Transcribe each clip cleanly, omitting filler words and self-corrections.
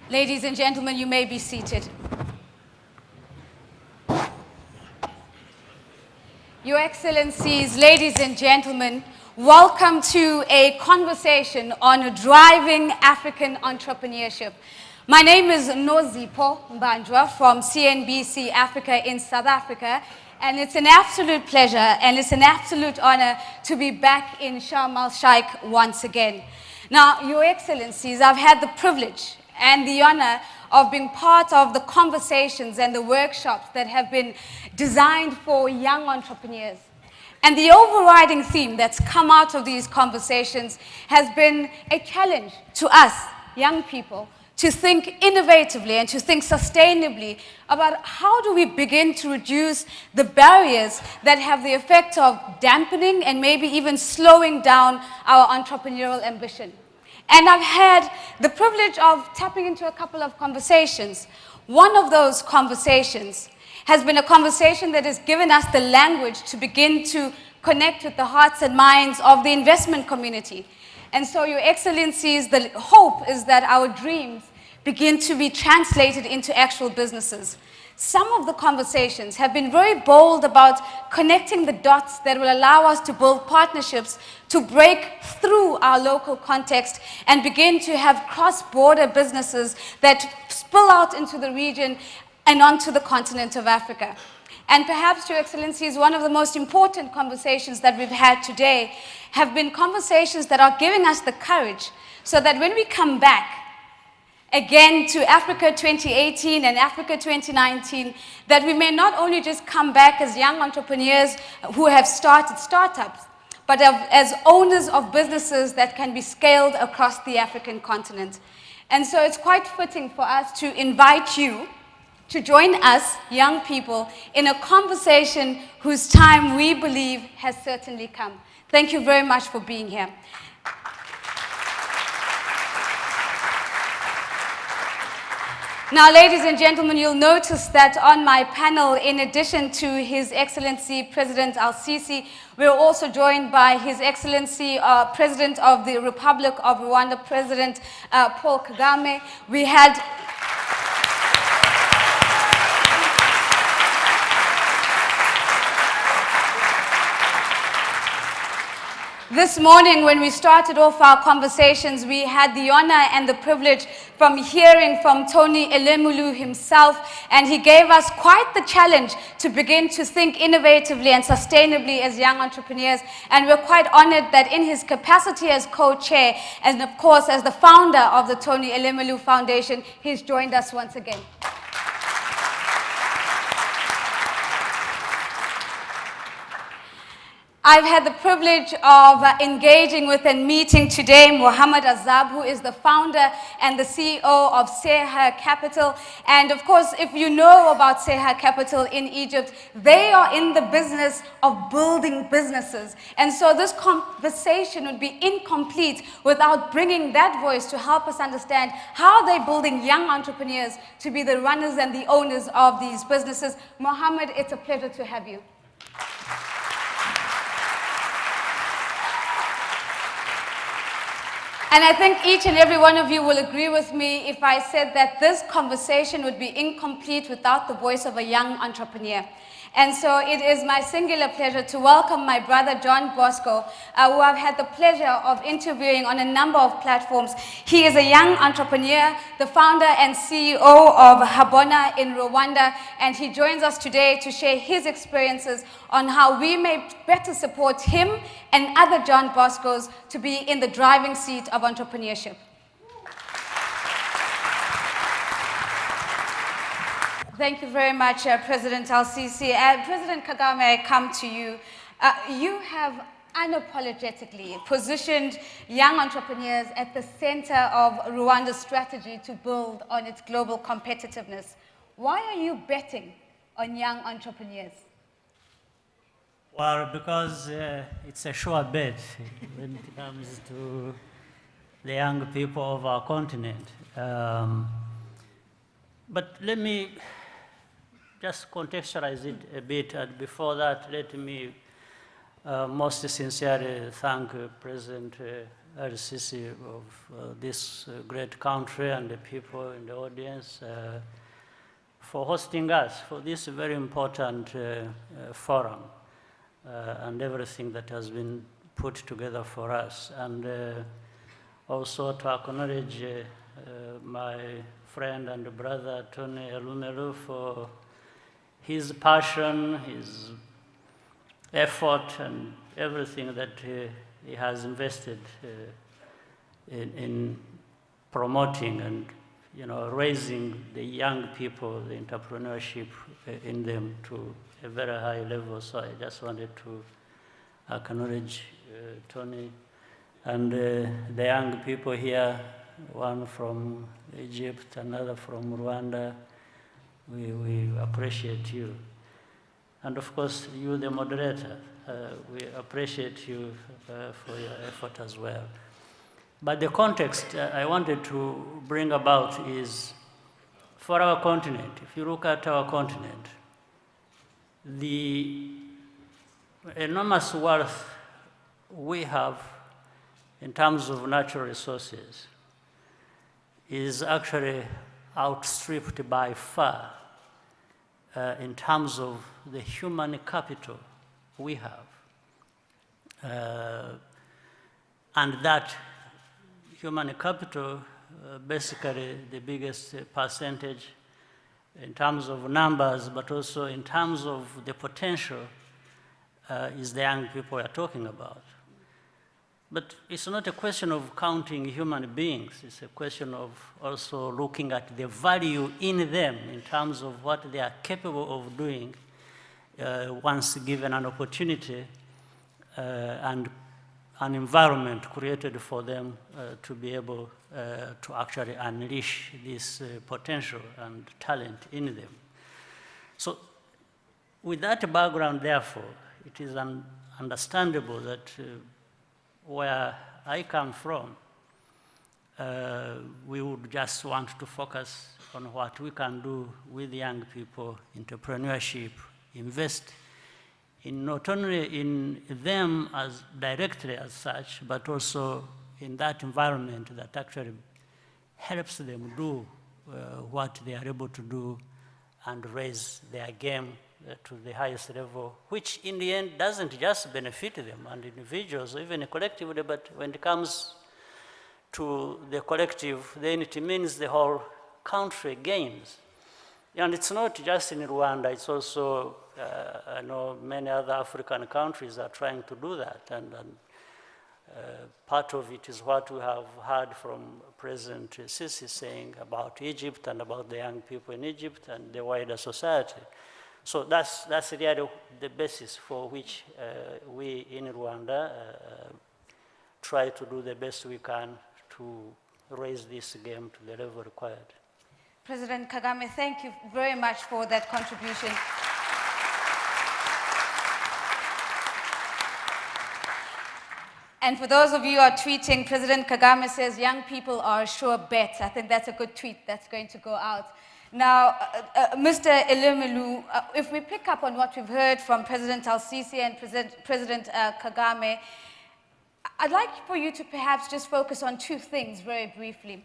Ladies and gentlemen, you may be seated. Your Excellencies, ladies and gentlemen, welcome to a conversation on driving African entrepreneurship. My name is Nozipho Mbanjwa from CNBC Africa in South Africa, and it's an absolute pleasure and it's an absolute honor to be back in Sharm El Sheikh once again. Now, Your Excellencies, I've had the privilege and the honor of being part of the conversations and the workshops that have been designed for young entrepreneurs. And the overriding theme that's come out of these conversations has been a challenge to us, young people, to think innovatively and to think sustainably about how do we begin to reduce the barriers that have the effect of dampening and maybe even slowing down our entrepreneurial ambition. And I've had the privilege of tapping into a couple of conversations. One of those conversations has been a conversation that has given us the language to begin to connect with the hearts and minds of the investment community. And so, Your Excellencies, the hope is that our dreams begin to be translated into actual businesses. Some of the conversations have been very bold about connecting the dots that will allow us to build partnerships to break through our local context and begin to have cross-border businesses that spill out into the region and onto the continent of Africa. And perhaps, Your Excellencies, one of the most important conversations that we've had today have been conversations that are giving us the courage so that when we come back again to Africa 2018 and Africa 2019, that we may not only just come back as young entrepreneurs who have started startups, but as owners of businesses that can be scaled across the African continent. And so it's quite fitting for us to invite you to join us, young people, in a conversation whose time we believe has certainly come. Thank you very much for being here. Now, ladies and gentlemen, you'll notice that on my panel, in addition to His Excellency President El-Sisi, we're also joined by His Excellency President of the Republic of Rwanda, President Paul Kagame. We had this morning, when we started off our conversations, we had the honor and the privilege from hearing from Tony Elemulu himself, and he gave us quite the challenge to begin to think innovatively and sustainably as young entrepreneurs. And we're quite honored that in his capacity as co-chair, and of course as the founder of the Tony Elemulu Foundation, he's joined us once again. I've had the privilege of engaging with and meeting today Mohammed Azab, who is the founder and the CEO of Seha Capital. And of course, if you know about Seha Capital in Egypt, they are in the business of building businesses. And so this conversation would be incomplete without bringing that voice to help us understand how they're building young entrepreneurs to be the runners and the owners of these businesses. Mohammed, it's a pleasure to have you. And I think each and every one of you will agree with me if I said that this conversation would be incomplete without the voice of a young entrepreneur. And so it is my singular pleasure to welcome my brother, John Bosco, who I've had the pleasure of interviewing on a number of platforms. He is a young entrepreneur, the founder and CEO of Habona in Rwanda, and he joins us today to share his experiences on how we may better support him and other John Boscos to be in the driving seat of entrepreneurship. Thank you very much, President El-Sisi. President Kagame, I come to you. You have unapologetically positioned young entrepreneurs at the center of Rwanda's strategy to build on its global competitiveness. Why are you betting on young entrepreneurs? Well, because it's a sure bet when it comes to the young people of our continent. But let me just contextualize it a bit, and before that, let me most sincerely thank President El-Sisi of this great country and the people in the audience for hosting us for this very important forum and everything that has been put together for us. And also to acknowledge my friend and brother, Tony Elumelu, for his passion, his effort, and everything that he has invested in promoting and raising the young people, the entrepreneurship in them to a very high level. So I just wanted to acknowledge Tony and the young people here, one from Egypt, another from Rwanda. We appreciate you. And of course, you, the moderator, we appreciate you for your effort as well. But the context I wanted to bring about is for our continent. If you look at our continent, the enormous wealth we have in terms of natural resources is actually outstripped by far in terms of the human capital we have. And that human capital, basically the biggest percentage in terms of numbers, but also in terms of the potential, is the young people we are talking about. But it's not a question of counting human beings. It's a question of also looking at the value in them in terms of what they are capable of doing once given an opportunity and an environment created for them to be able to actually unleash this potential and talent in them. So with that background, therefore, it is understandable that where I come from, we would just want to focus on what we can do with young people, entrepreneurship, invest in not only in them as directly as such, but also in that environment that actually helps them do what they are able to do and raise their game to the highest level, which in the end doesn't just benefit them and individuals, or even collectively, but when it comes to the collective, then it means the whole country gains. And it's not just in Rwanda, it's also, I know many other African countries are trying to do that. And part of it is what we have heard from President El-Sisi saying about Egypt and about the young people in Egypt and the wider society. So that's really the basis for which we in Rwanda try to do the best we can to raise this game to the level required. President Kagame, thank you very much for that contribution. And for those of you who are tweeting, President Kagame says young people are a sure bet. I think that's a good tweet that's going to go out. Now, Mr. Elumelu, if we pick up on what we've heard from President El-Sisi and President Kagame, I'd like for you to perhaps just focus on two things very briefly.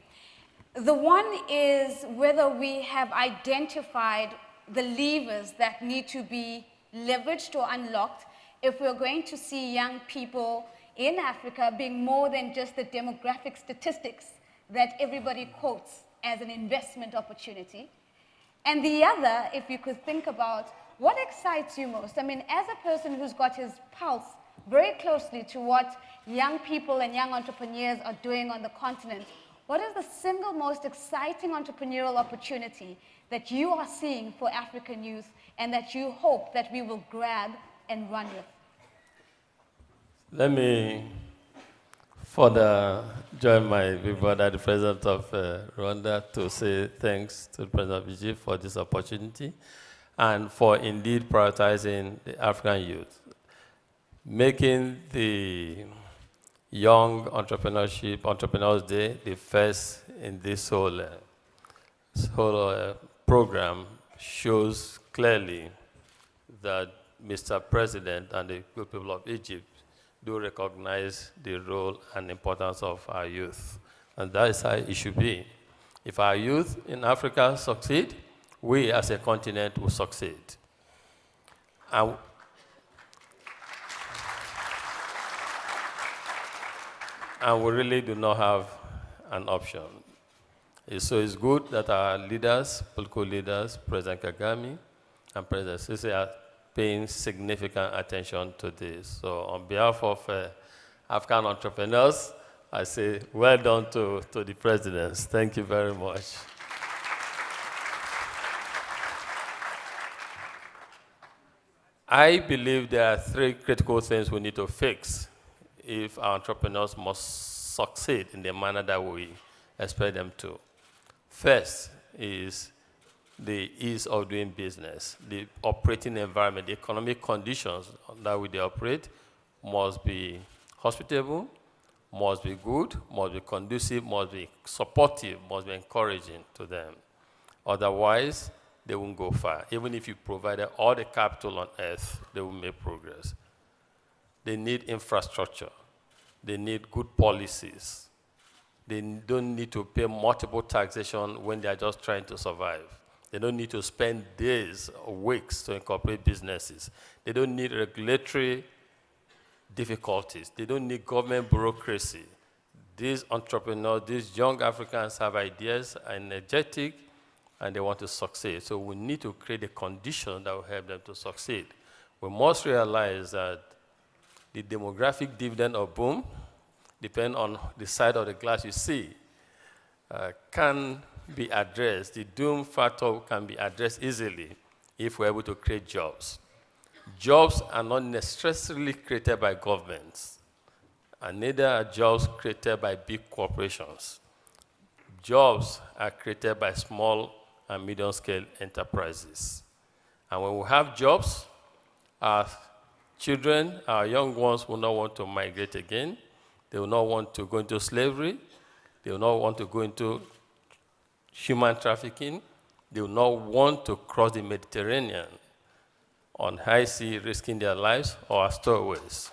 The one is whether we have identified the levers that need to be leveraged or unlocked if we're going to see young people in Africa being more than just the demographic statistics that everybody quotes as an investment opportunity. And the other, if you could think about what excites you most. I mean, as a person who's got his pulse very closely to what young people and young entrepreneurs are doing on the continent, what is the single most exciting entrepreneurial opportunity that you are seeing for African youth and that you hope that we will grab and run with? Let me further join my big brother, the president of Rwanda, to say thanks to the president of Egypt for this opportunity and for indeed prioritizing the African youth, making the Young Entrepreneurs Day the first in this whole program shows clearly that Mr. President and the good people of Egypt do recognize the role and importance of our youth. And that is how it should be. If our youth in Africa succeed, we as a continent will succeed. And we really do not have an option. So it's good that our leaders, political leaders, President Kagame and President El-Sisi are paying significant attention to this. So on behalf of African entrepreneurs, I say well done to the presidents. Thank you very much. I believe there are three critical things we need to fix if our entrepreneurs must succeed in the manner that we expect them to. First is the ease of doing business. The operating environment, the economic conditions that we operate must be hospitable, must be good, must be conducive, must be supportive, must be encouraging to them. Otherwise, they won't go far. Even if you provided all the capital on earth, they won't make progress. They need infrastructure. They need good policies. They don't need to pay multiple taxation when they're just trying to survive. They don't need to spend days or weeks to incorporate businesses. They don't need regulatory difficulties. They don't need government bureaucracy. These entrepreneurs, these young Africans have ideas, are energetic, and they want to succeed. So we need to create a condition that will help them to succeed. We must realize that the demographic dividend of boom, depending on the side of the glass you see, can be addressed. The doom factor can be addressed easily if we're able to create jobs. Jobs are not necessarily created by governments, and neither are jobs created by big corporations. Jobs are created by small and medium-scale enterprises. And when we have jobs, our children, our young ones will not want to migrate again. They will not want to go into slavery. They will not want to go into human trafficking. They will not want to cross the Mediterranean on high sea, risking their lives or as stowaways.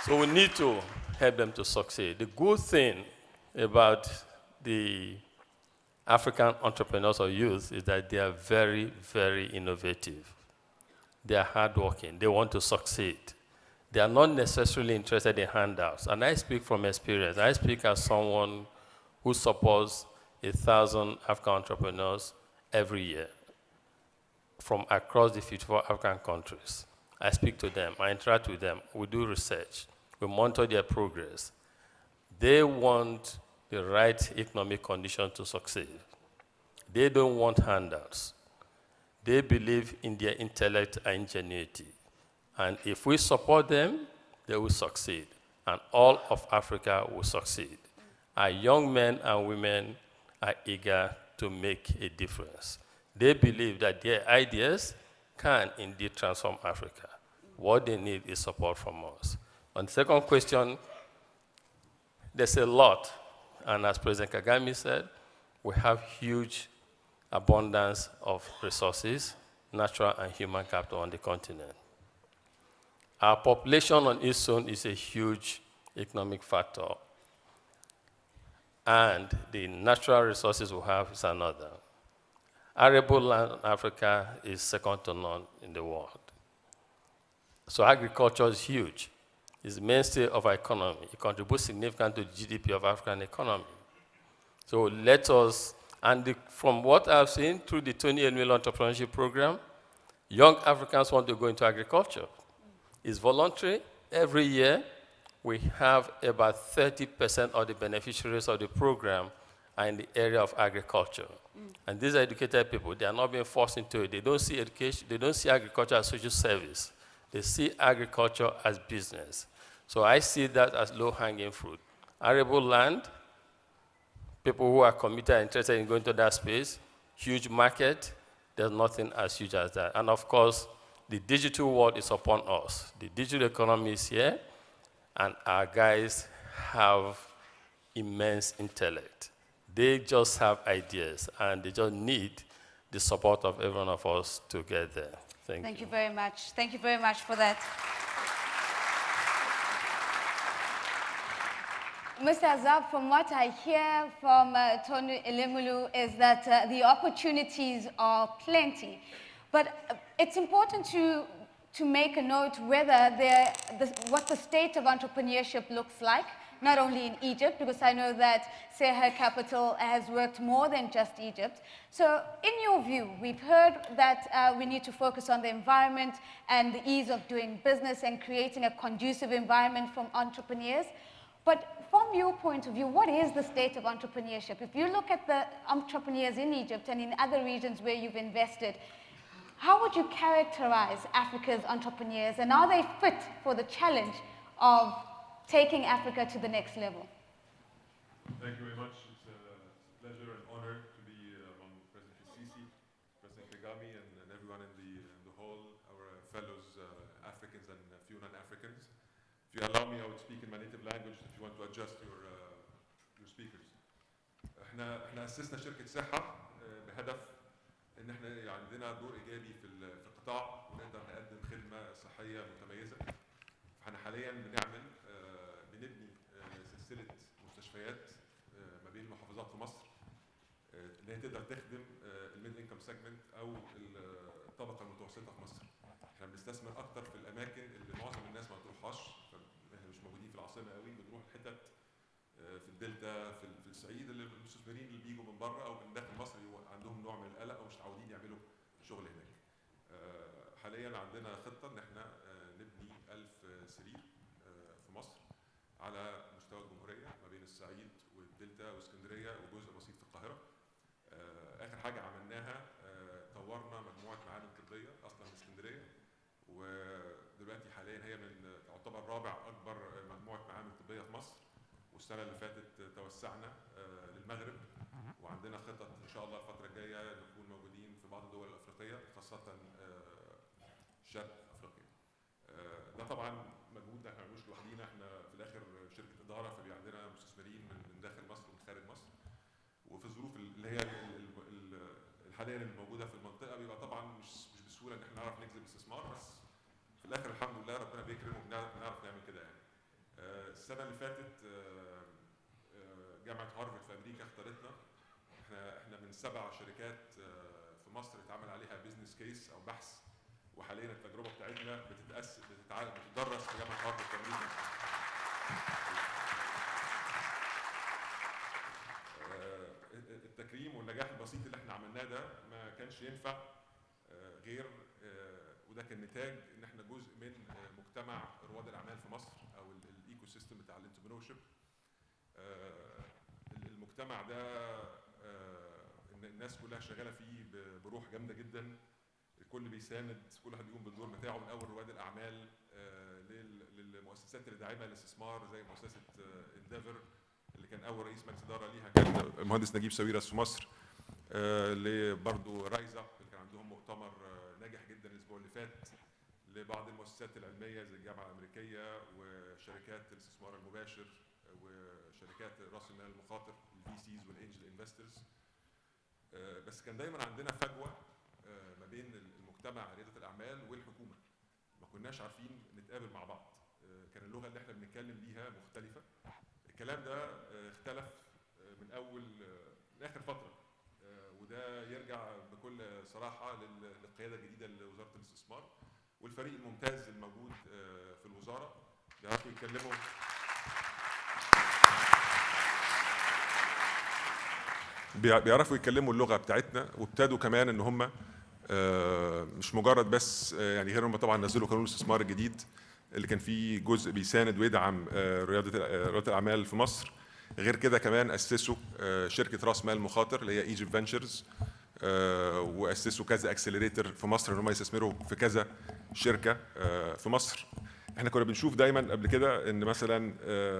So we need to help them to succeed. The good thing about the African entrepreneurs or youth is that they are very, very innovative. They are hardworking. They want to succeed. They are not necessarily interested in handouts. And I speak from experience. I speak as someone who supports 1,000 African entrepreneurs every year from across the 54 African countries. I speak to them. I interact with them. We do research. We monitor their progress. They want the right economic conditions to succeed. They don't want handouts. They believe in their intellect and ingenuity. And if we support them, they will succeed. And all of Africa will succeed. Our young men and women are eager to make a difference. They believe that their ideas can indeed transform Africa. What they need is support from us. On the second question, there's a lot. And as President Kagame said, we have huge abundance of resources, natural and human capital on the continent. Our population on its zone is a huge economic factor. And the natural resources we have is another. Arable land in Africa is second to none in the world. So agriculture is huge. It's the mainstay of our economy. It contributes significantly to the GDP of African economy. So let us, and from what I've seen through the 28 million entrepreneurship program, young Africans want to go into agriculture. It's voluntary. Every year, we have about 30% of the beneficiaries of the program are in the area of agriculture. And these are educated people. They are not being forced into it. They don't see education. They don't see agriculture as social service. They see agriculture as business. So I see that as low-hanging fruit. Arable land, people who are committed and interested in going to that space, huge market, there's nothing as huge as that. And of course, the digital world is upon us. The digital economy is here, and our guys have immense intellect. They just have ideas, and they just need the support of every one of us to get there. Thank you. you very much. Thank you very much for that. Mr. Azab, from what I hear from Tony Elemulu is that the opportunities are plenty. But it's important to make a note whether what the state of entrepreneurship looks like, not only in Egypt, because I know that Seher Capital has worked more than just Egypt. So in your view, we've heard that we need to focus on the environment and the ease of doing business and creating a conducive environment for entrepreneurs. But from your point of view, what is the state of entrepreneurship? If you look at the entrepreneurs in Egypt and in other regions where you've invested, how would you characterize Africa's entrepreneurs, and are they fit for the challenge of taking Africa to the next level? Thank you very much. It's a pleasure and honor to be among President El-Sisi, President Kagame, and everyone in the hall, our fellows Africans and few non-Africans. If you allow me, I would speak in my native language if you want to adjust your speakers. احنا أسسنا شركة صحة بهدف ان احنا عندنا دور ايجابي في القطاع ونقدر نقدم خدمة صحية متميزة. فاحنا حاليا بنبني سلسلة مستشفيات ما بين المحافظات في مصر اللي هي تقدر تخدم الميد انكم سيجمنت او الطبقة المتوسطة في مصر. احنا بنستثمر اكتر في الاماكن اللي معظم الناس ما تروحهاش، احنا مش موجودين في العاصمة قوي، بنروح الحتت في الدلتا في الصعيد اللي المستثمرين اللي بيجوا من بره او من داخل مصر عندهم نوع من القلق او مش متعودين يعملوا شغل هناك. حاليا عندنا خطه ان احنا نبني 1000 سرير في مصر على مستوى الجمهوريه ما بين الصعيد والدلتا واسكندريه وجزء بسيط في القاهره. اخر حاجه عملناها طورنا مجموعه معامل طبيه اصلا من اسكندريه، ودلوقتي حاليا هي تعتبر رابع اكبر مجموعه معامل طبيه في مصر. والسنه اللي فاتت توسعنا للمغرب، وعندنا خطط ان شاء الله الفتره الجايه نكون موجودين في بعض الدول الافريقيه خاصه شرق افريقيا. ده طبعا مجهود احنا ما بنعملوش لوحدينا، احنا في الاخر شركه اداره، فبيبقى عندنا مستثمرين من داخل مصر ومن خارج مصر. وفي الظروف اللي هي حاليا الموجوده في المنطقه بيبقى طبعا مش بسهوله ان احنا نعرف نجذب استثمار، بس في الاخر الحمد لله ربنا بيكرم وبنعرف نعمل كده يعني. السنه اللي فاتت جامعه هارفارد في امريكا اختارتنا. احنا من 7 شركات في مصر اتعمل عليها بيزنس كيس او بحث، وحاليا التجربه بتاعتنا بتدرس في جامعه هارفارد في امريكا. التكريم والنجاح البسيط اللي احنا عملناه ده ما كانش ينفع غير وده كان نتاج ان احنا جزء من مجتمع رواد الاعمال في مصر او الايكو سيستم بتاع الانتربرنورشيب. المجتمع ده ان الناس كلها شغاله فيه بروح جامده جدا، الكل بيساند، كل واحد بيقوم بالدور بتاعه، من اول رواد الاعمال للمؤسسات اللي داعمه للاستثمار زي مؤسسه انديفر اللي كان اول رئيس مجلس اداره ليها كان المهندس نجيب ساويرس في مصر، لبرضه رايزا اللي كان عندهم مؤتمر ناجح جدا الاسبوع اللي فات، لبعض المؤسسات العلميه زي الجامعه الامريكيه وشركات الاستثمار المباشر وشركات راس المال المخاطر الفي سيز والانجل انفسترز. بس كان دايما عندنا فجوه ما بين المجتمع رياده الاعمال والحكومه، ما كناش عارفين نتقابل مع بعض، كان اللغه اللي احنا بنتكلم بيها مختلفه. الكلام ده اختلف من اول لاخر فتره، وده يرجع بكل صراحه للقياده الجديده لوزاره الاستثمار والفريق الممتاز الموجود في الوزاره. بيعرفوا يتكلموا اللغه بتاعتنا، وابتدوا كمان ان هم مش مجرد بس يعني غير هم طبعا نزلوا قانون الاستثمار الجديد اللي كان فيه جزء بيساند ويدعم رياده الاعمال في مصر. غير كده كمان اسسوا شركه راس مال مخاطر اللي هي ايجيبت فينتشرز، واسسوا كذا اكسلريتر في مصر ان هم يستثمروا في كذا شركه في مصر. احنا كنا بنشوف دايما قبل كده ان مثلا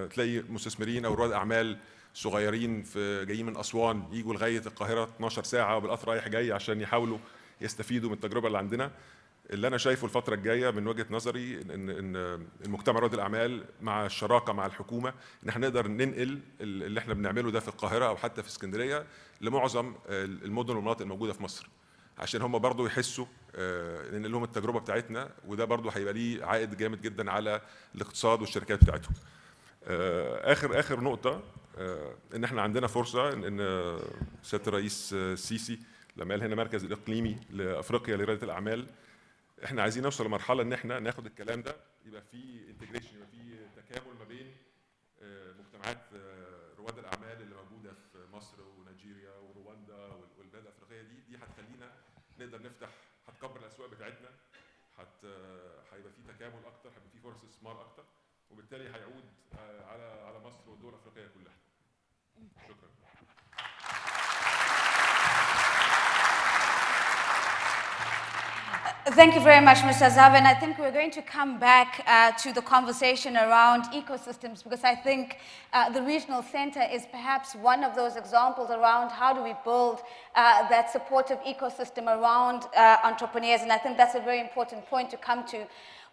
تلاقي مستثمرين او رواد اعمال صغيرين جايين من اسوان يجوا لغايه القاهره 12 ساعه بالقطر رايح جاي عشان يحاولوا يستفيدوا من التجربه اللي عندنا. اللي انا شايفه الفتره الجايه من وجهه نظري ان المجتمع رواد الاعمال مع الشراكه مع الحكومه ان احنا نقدر ننقل اللي احنا بنعمله ده في القاهره او حتى في اسكندريه لمعظم المدن والمناطق الموجوده في مصر، عشان هم برضو يحسوا ننقل لهم التجربه بتاعتنا، وده برضو هيبقى ليه عائد جامد جدا على الاقتصاد والشركات بتاعتهم. اخر نقطه، ان احنا عندنا فرصه ان سياده الرئيس السيسي لما قال هنا مركز الاقليمي لافريقيا لرياده الاعمال، احنا عايزين نوصل لمرحله ان احنا ناخد الكلام ده يبقى فيه انتجريشن، يبقى فيه تكامل ما بين مجتمعات رواد الاعمال اللي موجوده في مصر ونيجيريا ورواندا والبلاد الافريقيه دي هتخلينا نقدر نفتح، هتكبر الاسواق بتاعتنا، هيبقى فيه تكامل اكتر، هيبقى فيه فرص استثمار اكتر، وبالتالي هيعود على مصر والدول الافريقيه كلها. شكرا. Thank you very much, Mr. Zab, and I think we're going to come back to the conversation around ecosystems, because I think the regional center is perhaps one of those examples around how do we build that supportive ecosystem around entrepreneurs, and I think that's a very important point to come to.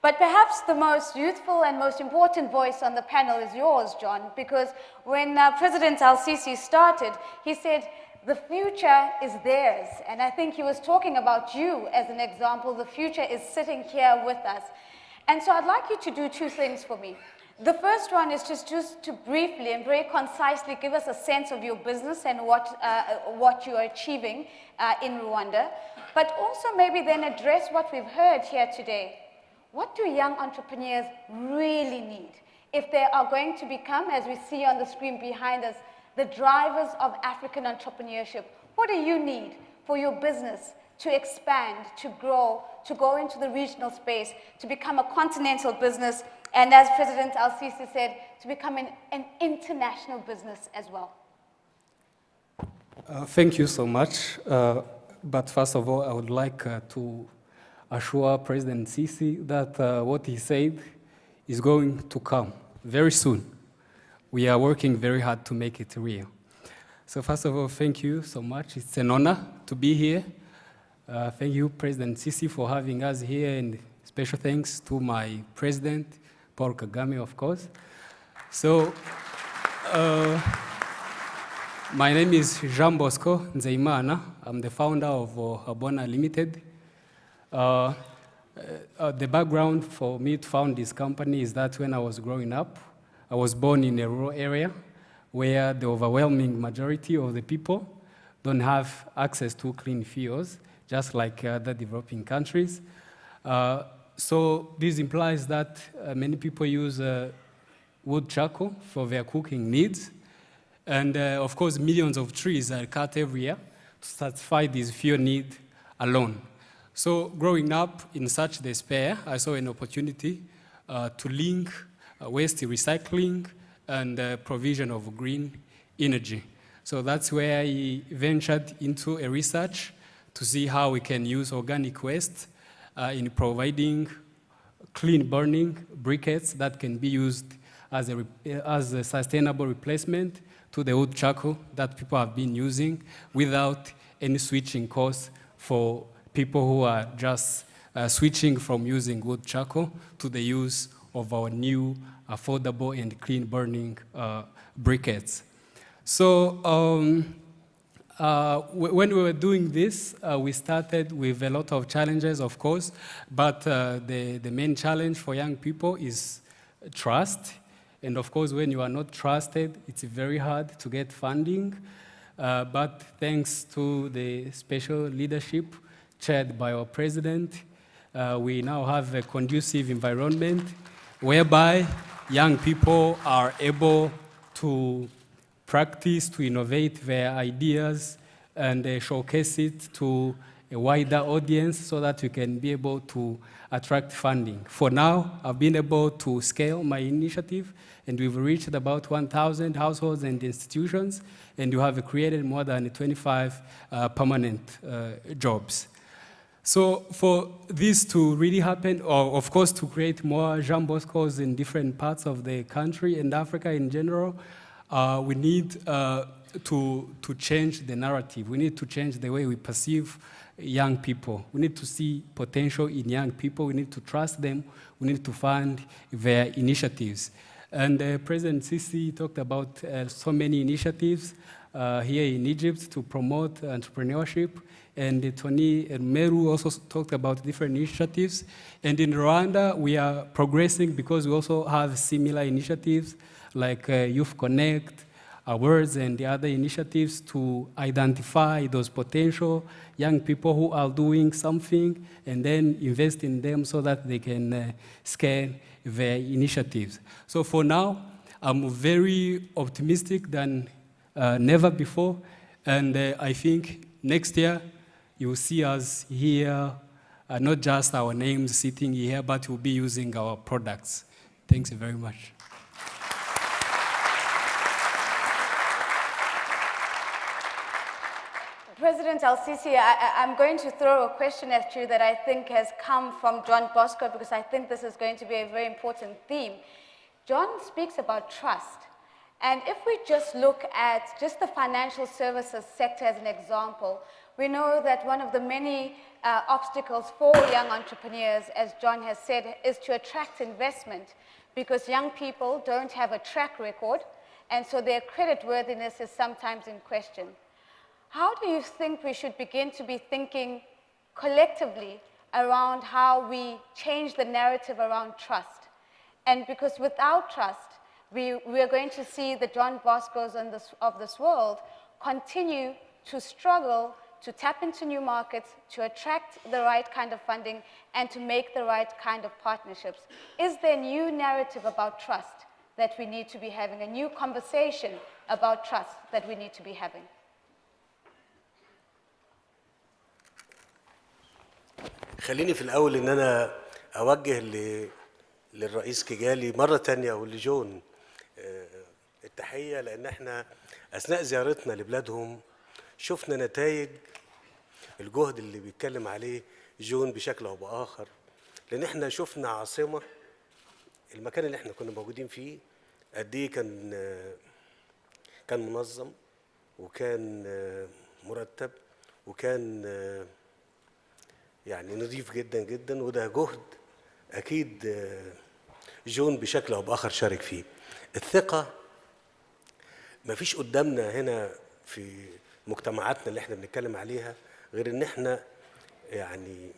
But perhaps the most youthful and most important voice on the panel is yours, John, because when President El-Sisi started, he said, the future is theirs. And I think he was talking about you as an example. The future is sitting here with us. And so I'd like you to do two things for me. The first one is just to briefly and very concisely give us a sense of your business and what you are achieving in Rwanda, but also maybe then address what we've heard here today. What do young entrepreneurs really need if they are going to become, as we see on the screen behind us, the drivers of African entrepreneurship? What do you need for your business to expand, to grow, to go into the regional space, to become a continental business, and as President El-Sisi said, to become an international business as well? Thank you so much. But first of all, I would like to assure President Sisi that what he said is going to come very soon. We are working very hard to make it real. So first of all, thank you so much. It's an honor to be here. Thank you, President Sisi, for having us here, and special thanks to my president, Paul Kagame, of course. So, my name is Jean Bosco Nzeimana. I'm the founder of Abona Limited. The background for me to found this company is that when I was growing up, I was born in a rural area where the overwhelming majority of the people don't have access to clean fuels, just like other developing countries. So this implies that many people use wood charcoal for their cooking needs. And of course, millions of trees are cut every year to satisfy this fuel need alone. So growing up in such despair, I saw an opportunity to link waste recycling and provision of green energy. So that's where I ventured into a research to see how we can use organic waste in providing clean burning briquettes that can be used as a sustainable replacement to the wood charcoal that people have been using without any switching costs for people who are just switching from using wood charcoal to the use of our new affordable and clean burning briquettes. So when we were doing this, we started with a lot of challenges, of course, but the main challenge for young people is trust. And of course, when you are not trusted, it's very hard to get funding. But thanks to the special leadership chaired by our president, we now have a conducive environment whereby young people are able to practice, to innovate their ideas, and showcase it to a wider audience so that we can be able to attract funding. For now, I've been able to scale my initiative, and we've reached about 1,000 households and institutions, and we have created more than 25 permanent jobs. So for this to really happen, or of course to create more Jean Boscos in different parts of the country and Africa in general, we need to change the narrative. We need to change the way we perceive young people. We need to see potential in young people. We need to trust them. We need to fund their initiatives. And President Sisi talked about so many initiatives, here in Egypt to promote entrepreneurship. And Tony and Meru also talked about different initiatives. And in Rwanda, we are progressing because we also have similar initiatives like Youth Connect, Awards, and the other initiatives to identify those potential young people who are doing something and then invest in them so that they can scale their initiatives. So for now, I'm very optimistic than never before. And I think next year, you'll see us here, not just our names sitting here, but we'll be using our products. Thanks very much. President El-Sisi, I'm going to throw a question at you that I think has come from John Bosco, because I think this is going to be a very important theme. John speaks about trust. And if we just look at just the financial services sector as an example, we know that one of the many obstacles for young entrepreneurs, as John has said, is to attract investment, because young people don't have a track record, and so their creditworthiness is sometimes in question. How do you think we should begin to be thinking collectively around how we change the narrative around trust? And because without trust, we are going to see the John Boscos of this world continue to struggle to tap into new markets, to attract the right kind of funding, and to make the right kind of partnerships. Is there a new narrative about trust that we need to be having, a new conversation about trust that we need to be having? خليني في الأول إن أنا أوجه للرئيس كيجالي مرة تانية ولجون التحية، لأن احنا أثناء زيارتنا لبلادهم شفنا نتائج الجهد اللي بيتكلم عليه جون بشكل أو بآخر، لأن احنا شفنا عاصمة، المكان اللي احنا كنا موجودين فيه قد إيه كان منظم وكان مرتب وكان يعني نظيف جدا جدا، وده جهد أكيد جون بشكل أو بآخر شارك فيه. الثقة مفيش قدامنا هنا في مجتمعاتنا اللي احنا بنتكلم عليها غير ان احنا يعني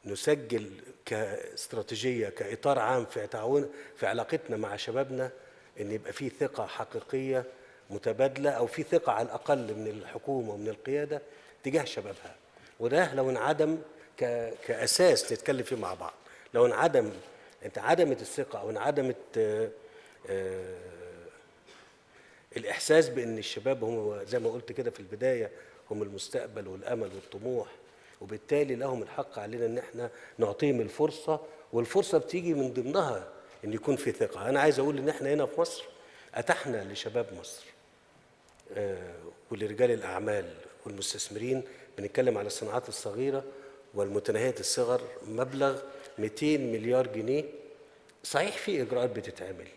نسجل كاستراتيجية كإطار عام في علاقتنا مع شبابنا ان يبقى في ثقة حقيقية متبادلة، او في ثقة على الأقل من الحكومة ومن القيادة تجاه شبابها. وده لو انعدم كأساس نتكلم فيه مع بعض، لو انعدمت الثقة او انعدمت الإحساس بأن الشباب هم زي ما قلت كده في البداية هم المستقبل والأمل والطموح، وبالتالي لهم الحق علينا أن احنا نعطيهم الفرصة، والفرصة بتيجي من ضمنها أن يكون في ثقة. أنا عايز أقول أن احنا هنا في مصر أتحنا لشباب مصر ولرجال الأعمال والمستثمرين، بنتكلم على الصناعات الصغيرة والمتناهية الصغر، مبلغ 200 مليار جنيه. صحيح في إجراءات بتتعمل،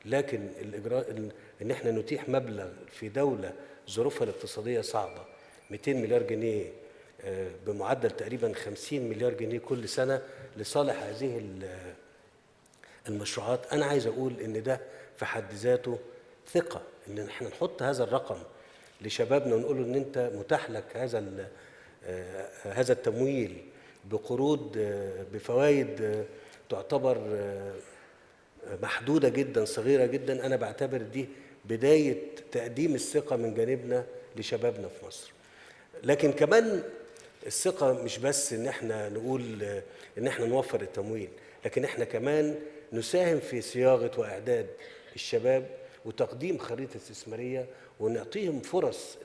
لكن الإجراء إن احنا نتيح مبلغ في دولة ظروفها الاقتصادية صعبة 200 مليار جنيه بمعدل تقريبا 50 مليار جنيه كل سنة لصالح هذه المشروعات. أنا عايز أقول إن ده في حد ذاته ثقة، إن احنا نحط هذا الرقم لشبابنا ونقول له إن أنت متاح لك هذا التمويل بقروض بفوائد تعتبر محدودة جدا صغيرة جدا. أنا بعتبر دي بداية تقديم الثقة من جانبنا لشبابنا في مصر. لكن كمان الثقة مش بس إن احنا نقول إن احنا نوفر التمويل، لكن احنا كمان نساهم في صياغة وإعداد الشباب وتقديم خريطة استثمارية ونعطيهم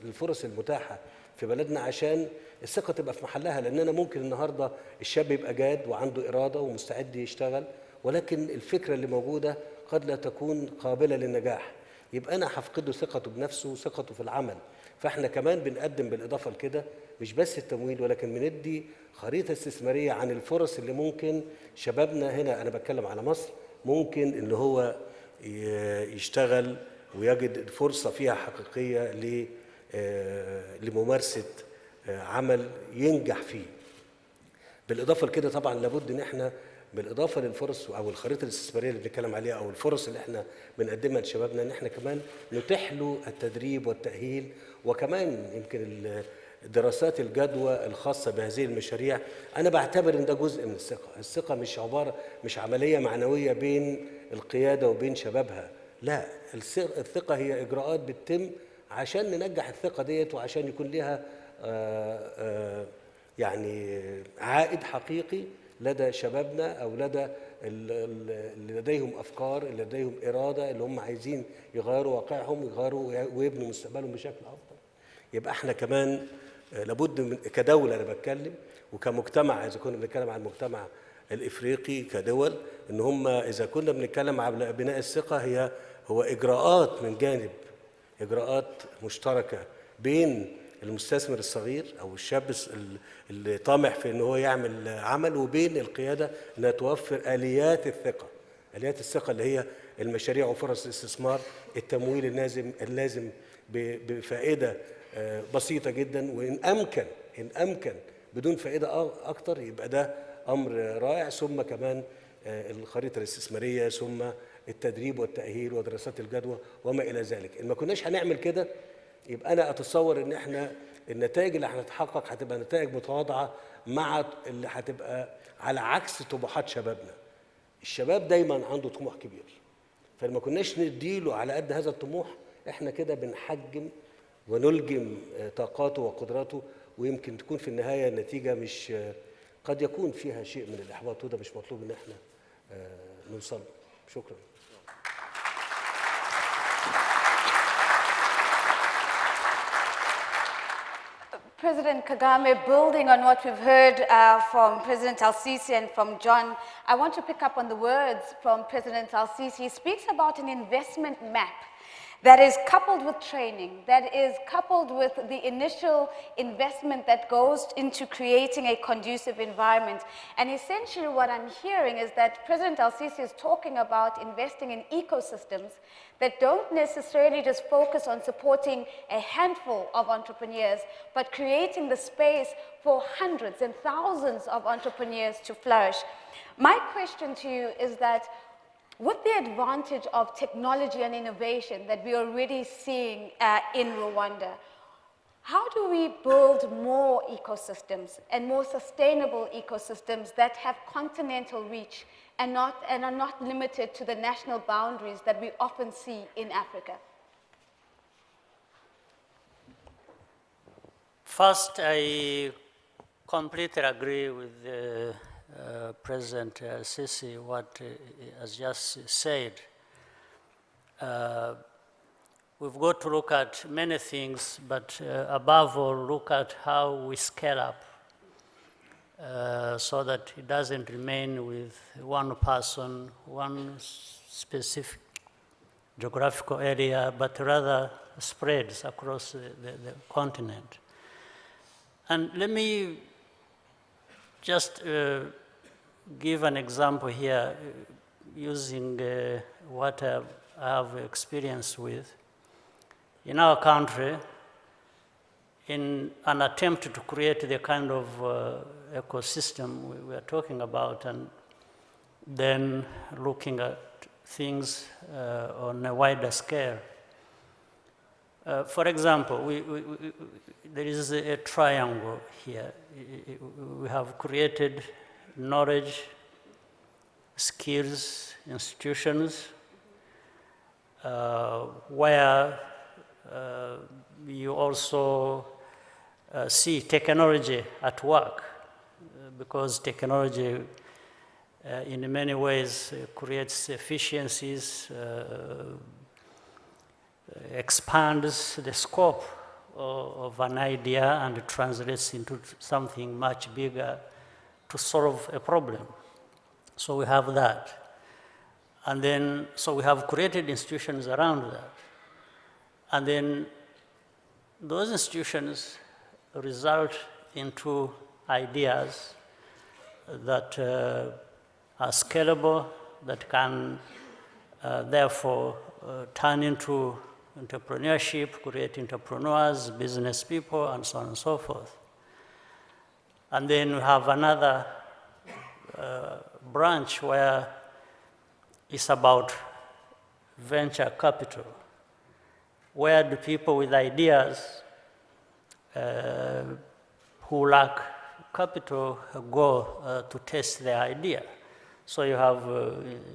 الفرص المتاحة في بلدنا عشان الثقة تبقى في محلها. لأن أنا ممكن النهاردة الشاب يبقى جاد وعنده إرادة ومستعد يشتغل، ولكن الفكرة اللي موجودة قد لا تكون قابلة للنجاح، يبقى أنا هفقده ثقته بنفسه وثقته في العمل. فإحنا كمان بنقدم بالإضافة لكده مش بس التمويل، ولكن بندي خريطة استثمارية عن الفرص اللي ممكن شبابنا هنا، أنا بتكلم على مصر، ممكن إن هو يشتغل ويجد فرصة فيها حقيقية لممارسة عمل ينجح فيه. بالإضافة لكده طبعا لابد إن احنا بالاضافه للفرص او الخريطه الاستثماريه اللي بنتكلم عليها او الفرص اللي احنا بنقدمها لشبابنا، ان احنا كمان نتيح له التدريب والتاهيل، وكمان يمكن دراسات الجدوى الخاصه بهذه المشاريع. انا بعتبر ان ده جزء من الثقه. الثقه مش عمليه معنويه بين القياده وبين شبابها، لا، الثقه هي اجراءات بتتم عشان ننجح الثقه ديت، وعشان يكون لها يعني عائد حقيقي لدى شبابنا، او لدى اللي لديهم افكار، اللي لديهم اراده، اللي هم عايزين يغيروا واقعهم، يغيروا ويبنوا مستقبلهم بشكل افضل. يبقى احنا كمان لابد من كدوله، انا بتكلم، وكمجتمع، اذا كنا بنتكلم عن المجتمع الافريقي كدول، ان هم اذا كنا بنتكلم على بناء الثقه هو اجراءات من جانب، اجراءات مشتركه بين المستثمر الصغير او الشاب اللي طامح في ان هو يعمل عمل، وبين القياده انها توفر اليات الثقه. اليات الثقه اللي هي المشاريع وفرص الاستثمار، التمويل اللازم بفائده بسيطه جدا، وان امكن بدون فائده اكتر، يبقى ده امر رائع. ثم كمان الخريطه الاستثماريه، ثم التدريب والتاهيل ودراسات الجدوى وما الى ذلك. ان ما كناش هنعمل كده، يبقى انا اتصور ان احنا النتائج اللي هتتحقق هتبقى نتائج متواضعه، مع اللي هتبقى على عكس طموحات شبابنا. الشباب دايما عنده طموح كبير، فلما كناش نديله على قد هذا الطموح، احنا كده بنحجم ونلجم طاقاته وقدراته، ويمكن تكون في النهايه النتيجه مش، قد يكون فيها شيء من الاحباط، وده مش مطلوب ان احنا نوصل. شكرا. President Kagame, building on what we've heard from President El-Sisi and from John, I want to pick up on the words from President El-Sisi. He speaks about an investment map that is coupled with training, that is coupled with the initial investment that goes into creating a conducive environment. And essentially what I'm hearing is that President El-Sisi is talking about investing in ecosystems that don't necessarily just focus on supporting a handful of entrepreneurs, but creating the space for hundreds and thousands of entrepreneurs to flourish. My question to you is that, with the advantage of technology and innovation that we are already seeing in Rwanda, how do we build more ecosystems and more sustainable ecosystems that have continental reach and are not limited to the national boundaries that we often see in Africa? First, I completely agree with President El-Sisi, what he has just said. We've got to look at many things, but above all, look at how we scale up so that it doesn't remain with one person, one specific geographical area, but rather spreads across the continent. And let me just give an example here using what I have experience with. In our country, in an attempt to create the kind of ecosystem we are talking about, and then looking at things on a wider scale. For example, there is a triangle here. We have created knowledge, skills, institutions, where you also see technology at work, because technology in many ways creates efficiencies, expands the scope of an idea and translates into something much bigger to solve a problem. So we have that. And then, so we have created institutions around that. And then those institutions result into ideas that are scalable, that can therefore turn into entrepreneurship, create entrepreneurs, business people, and so on and so forth. And then we have another branch where it's about venture capital. Where do people with ideas who lack capital go to test their idea? So you have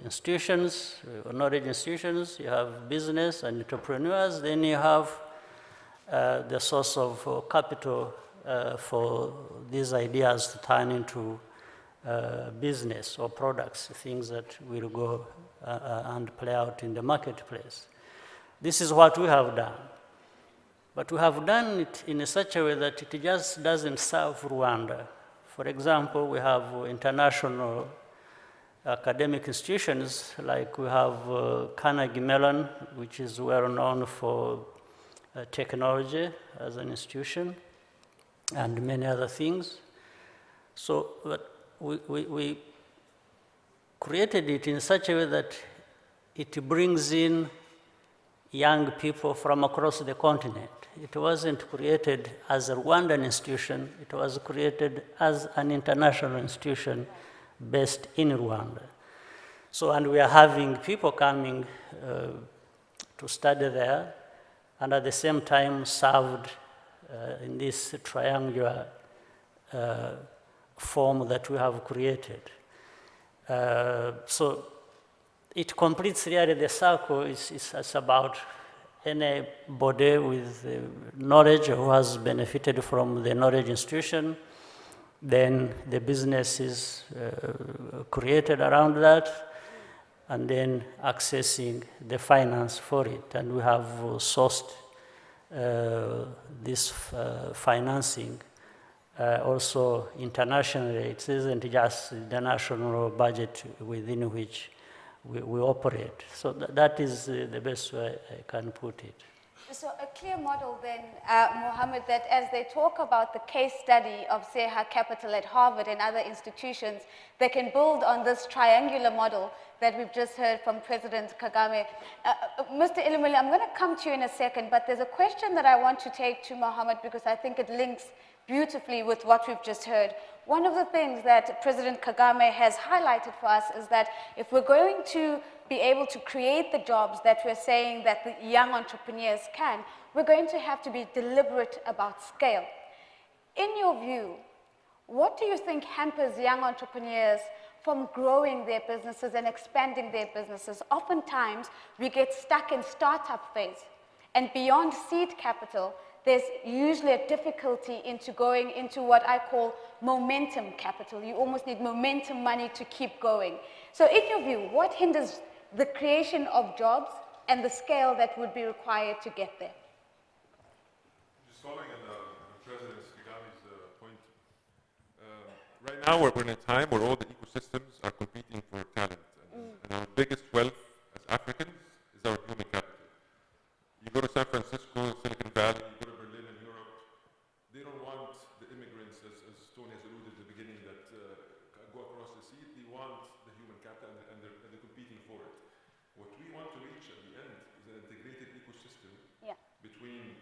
institutions, knowledge institutions, you have business and entrepreneurs, then you have the source of capital for these ideas to turn into business or products, things that will go and play out in the marketplace. This is what we have done. But we have done it in such a way that it just doesn't serve Rwanda. For example, we have international academic institutions, like we have Carnegie Mellon, which is well known for technology as an institution, and many other things. So we created it in such a way that it brings in young people from across the continent. It wasn't created as a Rwandan institution, it was created as an international institution based in Rwanda. So, and we are having people coming to study there, and at the same time served in this triangular form that we have created. So it completes really the circle. It's about anybody with knowledge who has benefited from the knowledge institution. Then the business is created around that, and then accessing the finance for it. And we have sourced this financing also internationally. It isn't just the national budget within which we operate. So that is the best way I can put it. So a clear model then, Mohammed, that as they talk about the case study of Seha Capital at Harvard and other institutions, they can build on this triangular model that we've just heard from President Kagame. Mr. Ilumile, I'm going to come to you in a second, but there's a question that I want to take to Mohammed because I think it links beautifully with what we've just heard. One of the things that President Kagame has highlighted for us is that if we're going to be able to create the jobs that we're saying that the young entrepreneurs can, we're going to have to be deliberate about scale. In your view, what do you think hampers young entrepreneurs from growing their businesses and expanding their businesses? Oftentimes, we get stuck in startup phase, and beyond seed capital, there's usually a difficulty into going into what I call momentum capital. You almost need momentum money to keep going. So in your view, what hinders the creation of jobs and the scale that would be required to get there? Just following on President Kagame's point, right now we're in a time where all the ecosystems are competing for talent. And our biggest wealth as Africans is our human capital. You go to San Francisco, Silicon Valley, you go to Berlin in Europe, they don't want the immigrants, as Tony has alluded at the beginning, that go across the sea. They want the human capital, and they're competing for it. What we want to reach at the end is an integrated ecosystem between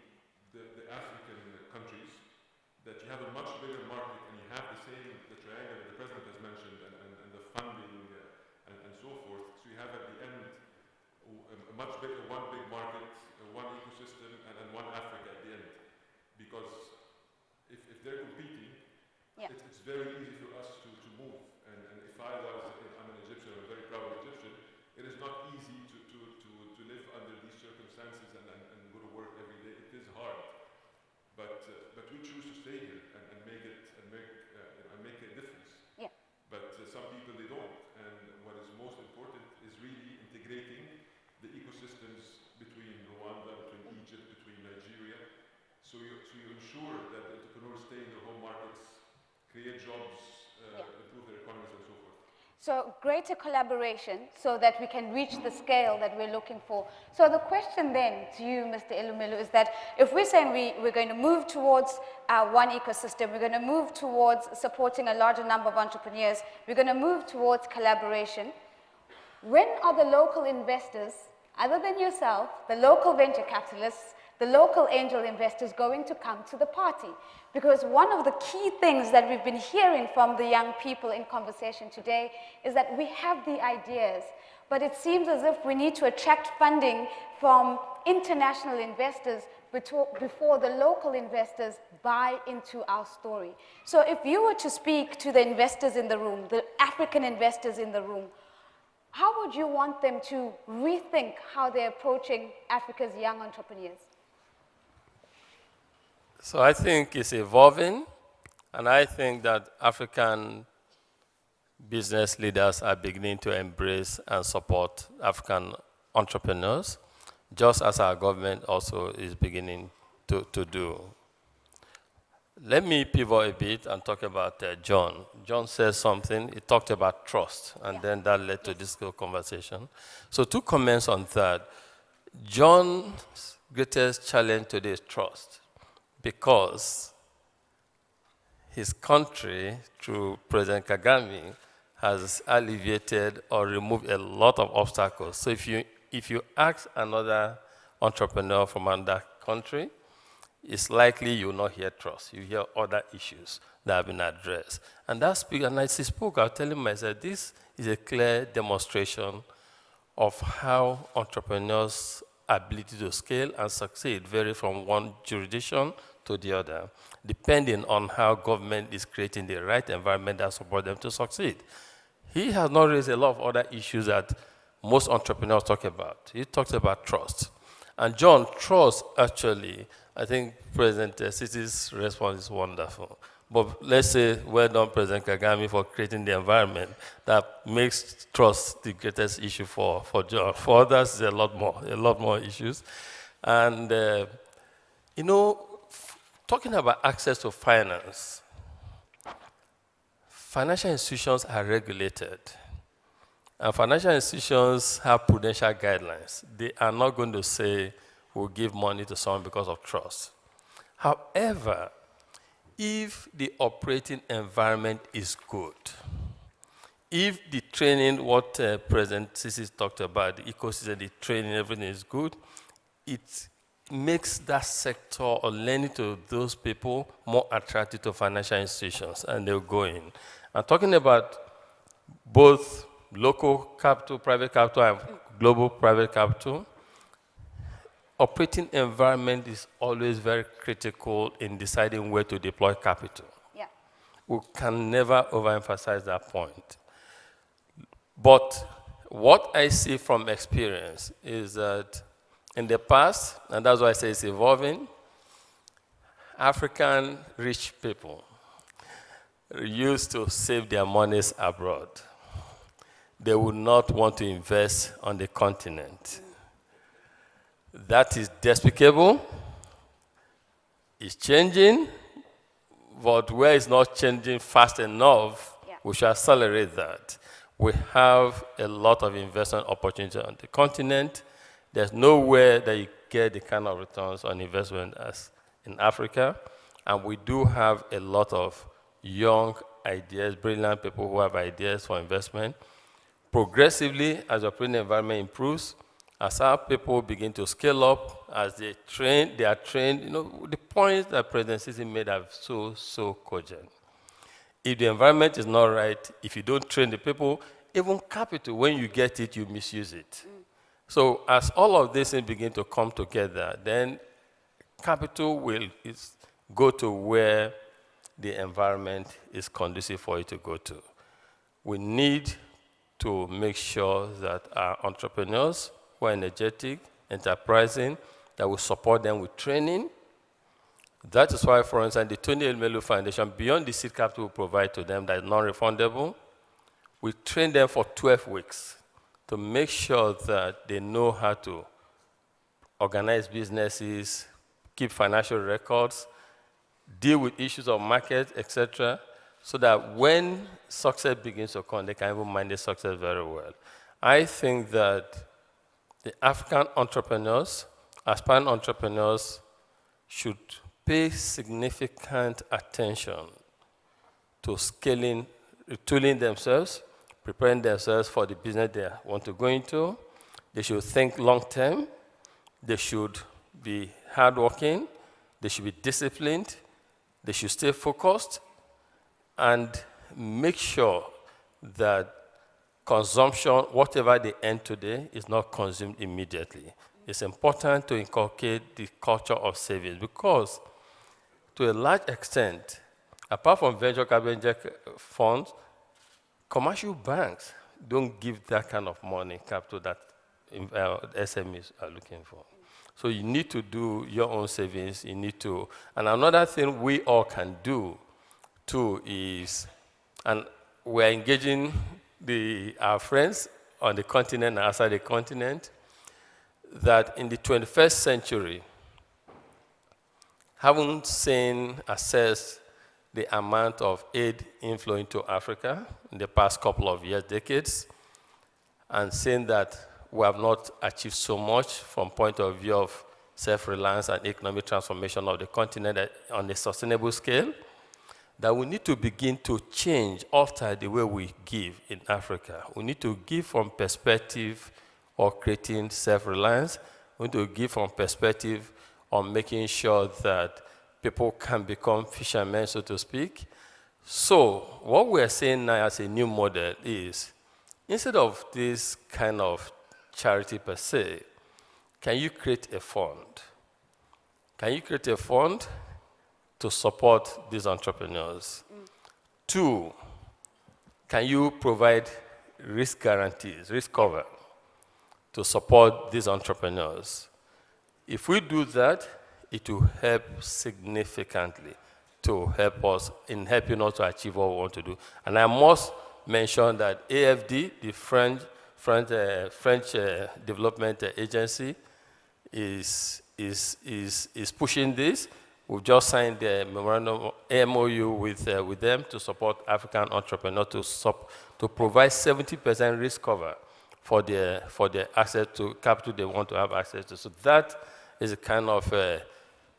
the African countries, that you have a much bigger market, and you have the triangle that the President has mentioned, and the funding and so forth. So you have at the end a much bigger, one big market, one ecosystem, and one Africa at the end. Because if they're competing, it's very easy for us to move. And if I'm an Egyptian, I'm a very proud Egyptian, it is not easy to live under these circumstances and go to work every day. It is hard. But we choose to stay here and make a difference. Yeah. But some people, they don't. And what is most important is really integrating the ecosystems between Rwanda, between Egypt, between Nigeria. So you ensure that the entrepreneurs stay in their home markets, create jobs, improve their economies, and so forth. So greater collaboration so that we can reach the scale that we're looking for. So the question then to you, Mr. Ilumile, is that if we're saying we're going to move towards one ecosystem, we're going to move towards supporting a larger number of entrepreneurs, we're going to move towards collaboration, when are the local investors, other than yourself, the local venture capitalists, the local angel investors going to come to the party? Because one of the key things that we've been hearing from the young people in conversation today is that we have the ideas, but it seems as if we need to attract funding from international investors before the local investors buy into our story. So if you were to speak to the investors in the room, the African investors in the room, how would you want them to rethink how they're approaching Africa's young entrepreneurs? So I think it's evolving, and I think that African business leaders are beginning to embrace and support African entrepreneurs, just as our government also is beginning to do. Let me pivot a bit and talk about John. John says something, he talked about trust, and then that led to this whole conversation. So 2 comments on that. John's greatest challenge today is trust, because his country, through President Kagame, has alleviated or removed a lot of obstacles. So if you ask another entrepreneur from another country, it's likely you will not hear trust. You hear other issues that have been addressed. And as I spoke, I was telling myself, this is a clear demonstration of how entrepreneurs' ability to scale and succeed vary from one jurisdiction to the other, depending on how government is creating the right environment that supports them to succeed. He has not raised a lot of other issues that most entrepreneurs talk about. He talks about trust. And John, trust actually, I think President El-Sisi's response is wonderful. But let's say, well done, President Kagame, for creating the environment that makes trust the greatest issue for John. For others, there's a lot more issues. And, talking about access to finance, financial institutions are regulated. And financial institutions have prudential guidelines. They are not going to say, we'll give money to someone because of trust. However, if the operating environment is good, if the training, what President Sisi talked about, the ecosystem, the training, everything is good, it makes that sector or lending to those people more attractive to financial institutions, and they'll go in. I'm talking about both local capital, private capital, and global private capital. Operating environment is always very critical in deciding where to deploy capital. Yeah. We can never overemphasize that point. But what I see from experience is that in the past, and that's why I say it's evolving, African rich people used to save their monies abroad. They would not want to invest on the continent. That is despicable. It's changing, but where it's not changing fast enough, we should accelerate that. We have a lot of investment opportunity on the continent. There's nowhere that you get the kind of returns on investment as in Africa, and we do have a lot of young ideas, brilliant people who have ideas for investment. Progressively, as the operating environment improves, as our people begin to scale up, as they are trained, the points that President Sisi made are so cogent. If the environment is not right, if you don't train the people, even capital, when you get it, you misuse it. So as all of these things begin to come together, then capital will go to where the environment is conducive for it to go to. We need to make sure that our entrepreneurs who are energetic, enterprising, that we support them with training. That is why, for instance, the Tony Elmelu Foundation, beyond the seed capital we provide to them that is non-refundable, we train them for 12 weeks to make sure that they know how to organize businesses, keep financial records, deal with issues of market, etc., so that when success begins to come, they can even manage success very well. I think that the African entrepreneurs, aspiring entrepreneurs, should pay significant attention to scaling, retooling themselves, preparing themselves for the business they want to go into. They should think long-term. They should be hardworking, they should be disciplined, they should stay focused, and make sure that consumption, whatever they earn today, is not consumed immediately. It's important to inculcate the culture of savings because, to a large extent, apart from venture capital funds, commercial banks don't give that kind of money capital that SMEs are looking for. So you need to do your own savings. You need to, and another thing we all can do too is, and we're engaging our friends on the continent and outside the continent, that in the 21st century, haven't seen, assessed the amount of aid inflowing to Africa in the past couple of years, decades, and saying that we have not achieved so much from point of view of self-reliance and economic transformation of the continent on a sustainable scale, that we need to begin to change, alter the way we give in Africa. We need to give from perspective of creating self-reliance. We need to give from perspective on making sure that people can become fishermen, so to speak. So what we're saying now as a new model is, instead of this kind of charity per se, can you create a fund? Can you create a fund to support these entrepreneurs? 2, can you provide risk guarantees, risk cover, to support these entrepreneurs? If we do that, it will help significantly to help us in helping us to achieve what we want to do. And I must mention that AFD, the French Development Agency, is pushing this. We've just signed the memorandum MOU with them to support African entrepreneurs to provide 70% risk cover for their access to capital they want to have access to. So that is a kind of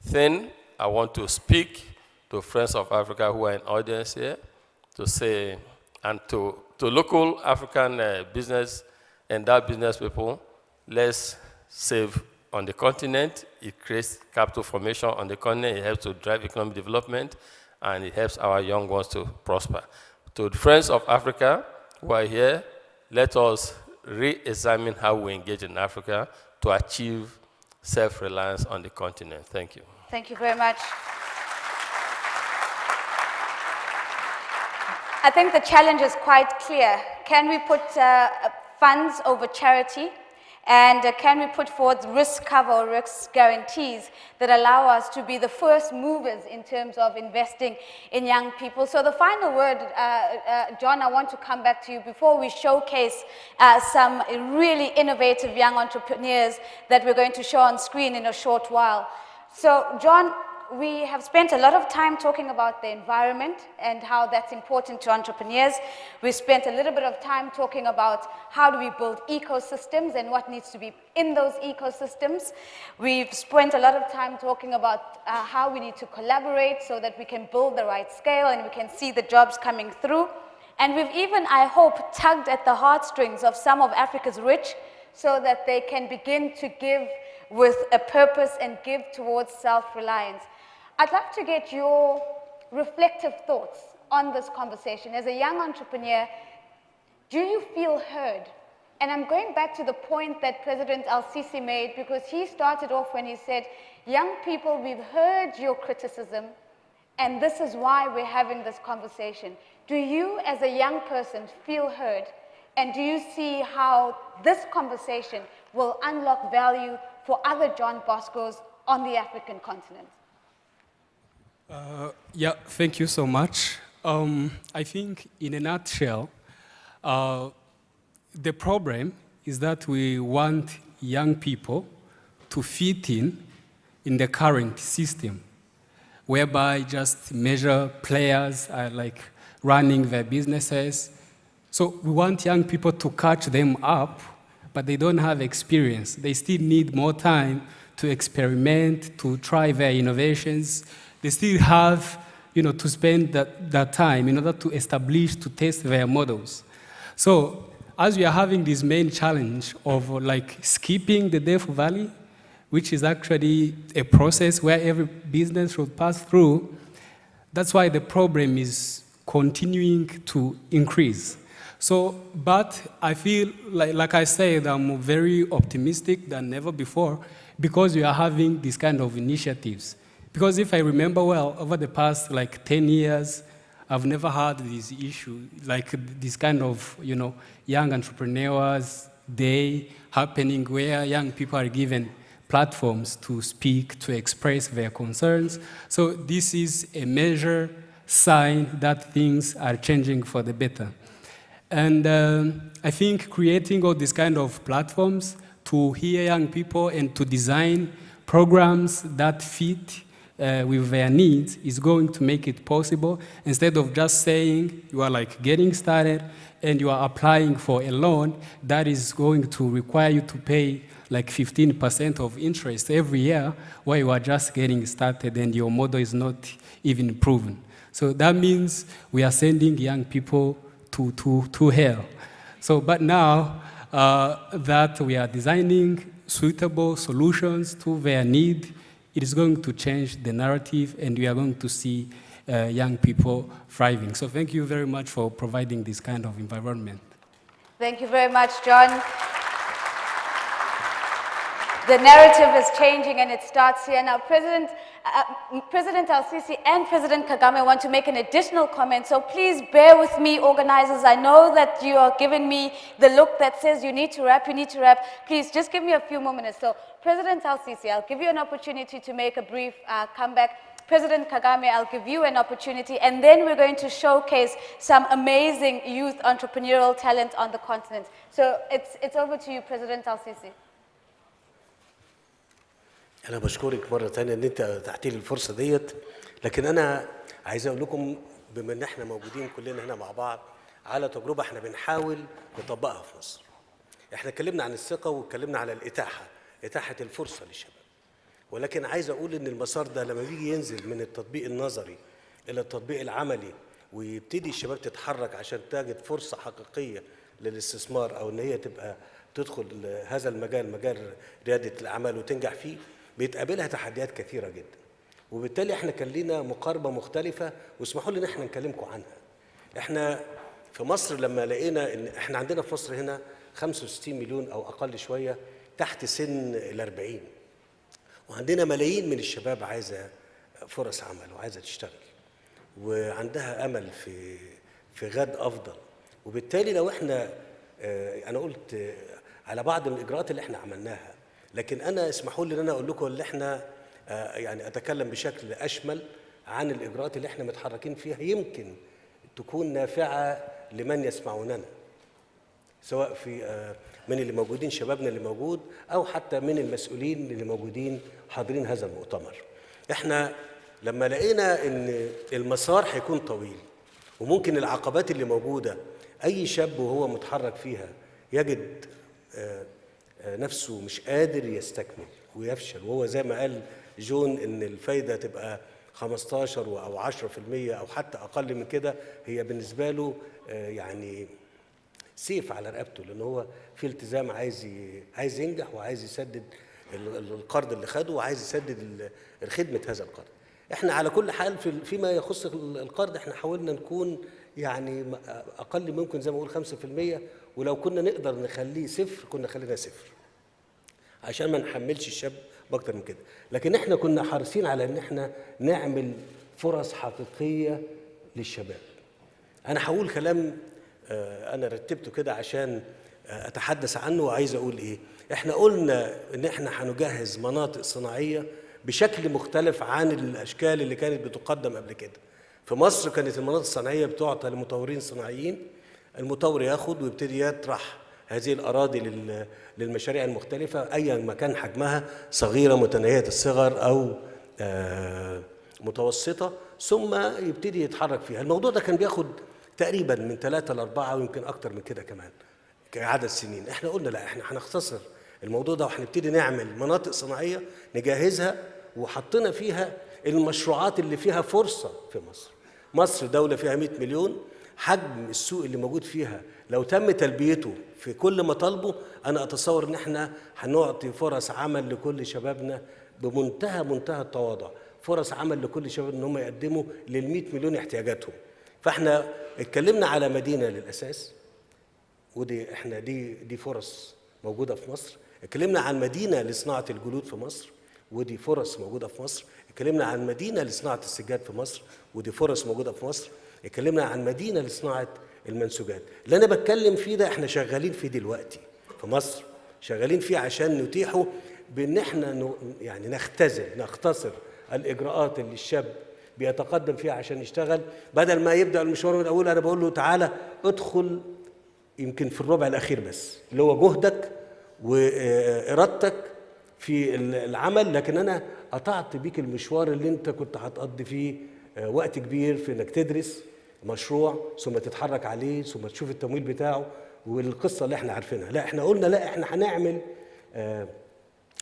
thing I want to speak to friends of Africa who are in audience here to say, and to local African business and that business people, let's save on the continent. It creates capital formation on the continent. It helps to drive economic development, and it helps our young ones to prosper. To the friends of Africa who are here, let us re-examine how we engage in Africa to achieve self-reliance on the continent. Thank you. Thank you very much. I think the challenge is quite clear. Can we put funds over charity? And can we put forward risk cover or risk guarantees that allow us to be the first movers in terms of investing in young people? So the final word, John, I want to come back to you before we showcase some really innovative young entrepreneurs that we're going to show on screen in a short while. So, John, we have spent a lot of time talking about the environment and how that's important to entrepreneurs. We spent a little bit of time talking about how do we build ecosystems and what needs to be in those ecosystems. We've spent a lot of time talking about how we need to collaborate so that we can build the right scale and we can see the jobs coming through. And we've even, I hope, tugged at the heartstrings of some of Africa's rich so that they can begin to give with a purpose and give towards self-reliance. I'd love to get your reflective thoughts on this conversation. As a young entrepreneur, do you feel heard? And I'm going back to the point that President El-Sisi made, because he started off when he said, young people, we've heard your criticism, and this is why we're having this conversation. Do you, as a young person, feel heard? And do you see how this conversation will unlock value for other John Boscos on the African continent? Yeah, thank you so much. I think in a nutshell, the problem is that we want young people to fit in the current system, whereby just major players are like running their businesses. So we want young people to catch them up, but they don't have experience. They still need more time to experiment, to try their innovations. They still have, to spend that time in order to establish, to test their models. So as we are having this main challenge of like skipping the Death Valley, which is actually a process where every business should pass through. That's why the problem is continuing to increase. So, but I feel, like I said, I'm very optimistic than never before because we are having these kind of initiatives. Because if I remember well, over the past 10 years, I've never had this issue, like this kind of, young entrepreneurs day happening where young people are given platforms to speak, to express their concerns. So this is a major sign that things are changing for the better. And I think creating all these kind of platforms to hear young people and to design programs that fit with their needs is going to make it possible, instead of just saying you are getting started and you are applying for a loan that is going to require you to pay 15% of interest every year, while you are just getting started and your model is not even proven. So that means we are sending young people to hell. So, but now that we are designing suitable solutions to their need, it is going to change the narrative and we are going to see young people thriving. So thank you very much for providing this kind of environment. Thank you very much, John. The narrative is changing and it starts here. Now, President El-Sisi and President Kagame want to make an additional comment, so please bear with me, organizers. I know that you are giving me the look that says you need to wrap, Please, just give me a few more minutes. So, President El-Sisi, I'll give you an opportunity to make a brief comeback. President Kagame, I'll give you an opportunity, and then we're going to showcase some amazing youth entrepreneurial talent on the continent. So, it's over to you, President El-Sisi. أنا بشكرك مرة تانية إن أنت أتحتي لي الفرصة ديت، لكن أنا عايز أقول لكم بما إن إحنا موجودين كلنا هنا مع بعض على تجربة إحنا بنحاول نطبقها في مصر. إحنا اتكلمنا عن الثقة واتكلمنا على إتاحة الفرصة للشباب. ولكن عايز أقول إن المسار ده لما بيجي ينزل من التطبيق النظري إلى التطبيق العملي ويبتدي الشباب تتحرك عشان تجد فرصة حقيقية للاستثمار أو إن هي تبقى تدخل هذا المجال، مجال ريادة الأعمال وتنجح فيه، بيتقابلها تحديات كثيرة جدا. وبالتالي احنا كان لنا مقاربة مختلفة واسمحوا لي ان احنا نكلمكم عنها. احنا في مصر لما لقينا ان احنا عندنا في مصر هنا 65 مليون او اقل شوية تحت سن ال40، وعندنا ملايين من الشباب عايزة فرص عمل وعايزة تشتغل وعندها امل في غد افضل. وبالتالي لو احنا انا قلت على بعض الاجراءات اللي احنا عملناها، لكن أنا اسمحوا لي إن أنا أقول لكم اللي إحنا يعني أتكلم بشكل أشمل عن الإجراءات اللي إحنا متحركين فيها يمكن تكون نافعة لمن يسمعوننا، سواء في من اللي موجودين شبابنا اللي موجود أو حتى من المسؤولين اللي موجودين حاضرين هذا المؤتمر. إحنا لما لقينا إن المسار هيكون طويل وممكن العقبات اللي موجودة أي شاب وهو متحرك فيها يجد نفسه مش قادر يستكمل ويفشل، وهو زي ما قال جون ان الفايده تبقى 15 او 10% او حتى اقل من كده، هي بالنسبه له يعني سيف على رقبته، لان هو في التزام عايز ينجح وعايز يسدد القرض اللي خده وعايز يسدد خدمه هذا القرض. احنا على كل حال فيما يخص القرض احنا حاولنا نكون يعني اقل ممكن زي ما اقول 5%، ولو كنا نقدر نخليه صفر كنا خلينا صفر عشان ما نحملش الشاب باكتر من كده. لكن احنا كنا حريصين على ان احنا نعمل فرص حقيقيه للشباب. انا هقول كلام انا رتبته كده عشان اتحدث عنه، وعايز اقول ايه. احنا قلنا ان احنا هنجهز مناطق صناعيه بشكل مختلف عن الاشكال اللي كانت بتقدم قبل كده. في مصر كانت المناطق الصناعيه بتعطى لمطورين صناعيين، المطور ياخد ويبتدي يطرح هذه الأراضي للمشاريع المختلفة أيا ما كان حجمها، صغيرة متناهية الصغر أو متوسطة، ثم يبتدي يتحرك فيها. الموضوع ده كان بياخد تقريبا من 3 ل 4 ويمكن أكتر من كده كمان كعدد سنين. احنا قلنا لا، احنا هنختصر الموضوع ده وهنبتدي نعمل مناطق صناعية نجهزها، وحطينا فيها المشروعات اللي فيها فرصة في مصر. مصر دولة فيها 100 مليون، حجم السوق اللي موجود فيها لو تم تلبيته في كل مطالبه، انا اتصور ان احنا هنعطي فرص عمل لكل شبابنا منتهى التواضع، فرص عمل لكل شباب ان هم يقدموا لل100 مليون احتياجاتهم. فاحنا اتكلمنا على مدينه للاساس، ودي احنا دي فرص موجوده في مصر. اتكلمنا عن مدينه لصناعه الجلود في مصر، ودي فرص موجوده في مصر. اتكلمنا عن مدينه لصناعه السجاد في مصر، ودي فرص موجوده في مصر. اتكلمنا عن مدينه لصناعه المنسوجات. اللي انا بتكلم فيه ده احنا شغالين فيه دلوقتي في مصر، شغالين فيه عشان نتيحه بان احنا يعني نختصر الاجراءات اللي الشاب بيتقدم فيها عشان يشتغل. بدل ما يبدا المشوار من الاول، انا بقول له تعالى ادخل يمكن في الربع الاخير بس، اللي هو جهدك وارادتك في العمل، لكن انا قطعت بيك المشوار اللي انت كنت هتقضي فيه وقت كبير في انك تدرس مشروع ثم تتحرك عليه ثم تشوف التمويل بتاعه والقصه اللي احنا عارفينها. لا احنا قلنا لا احنا هنعمل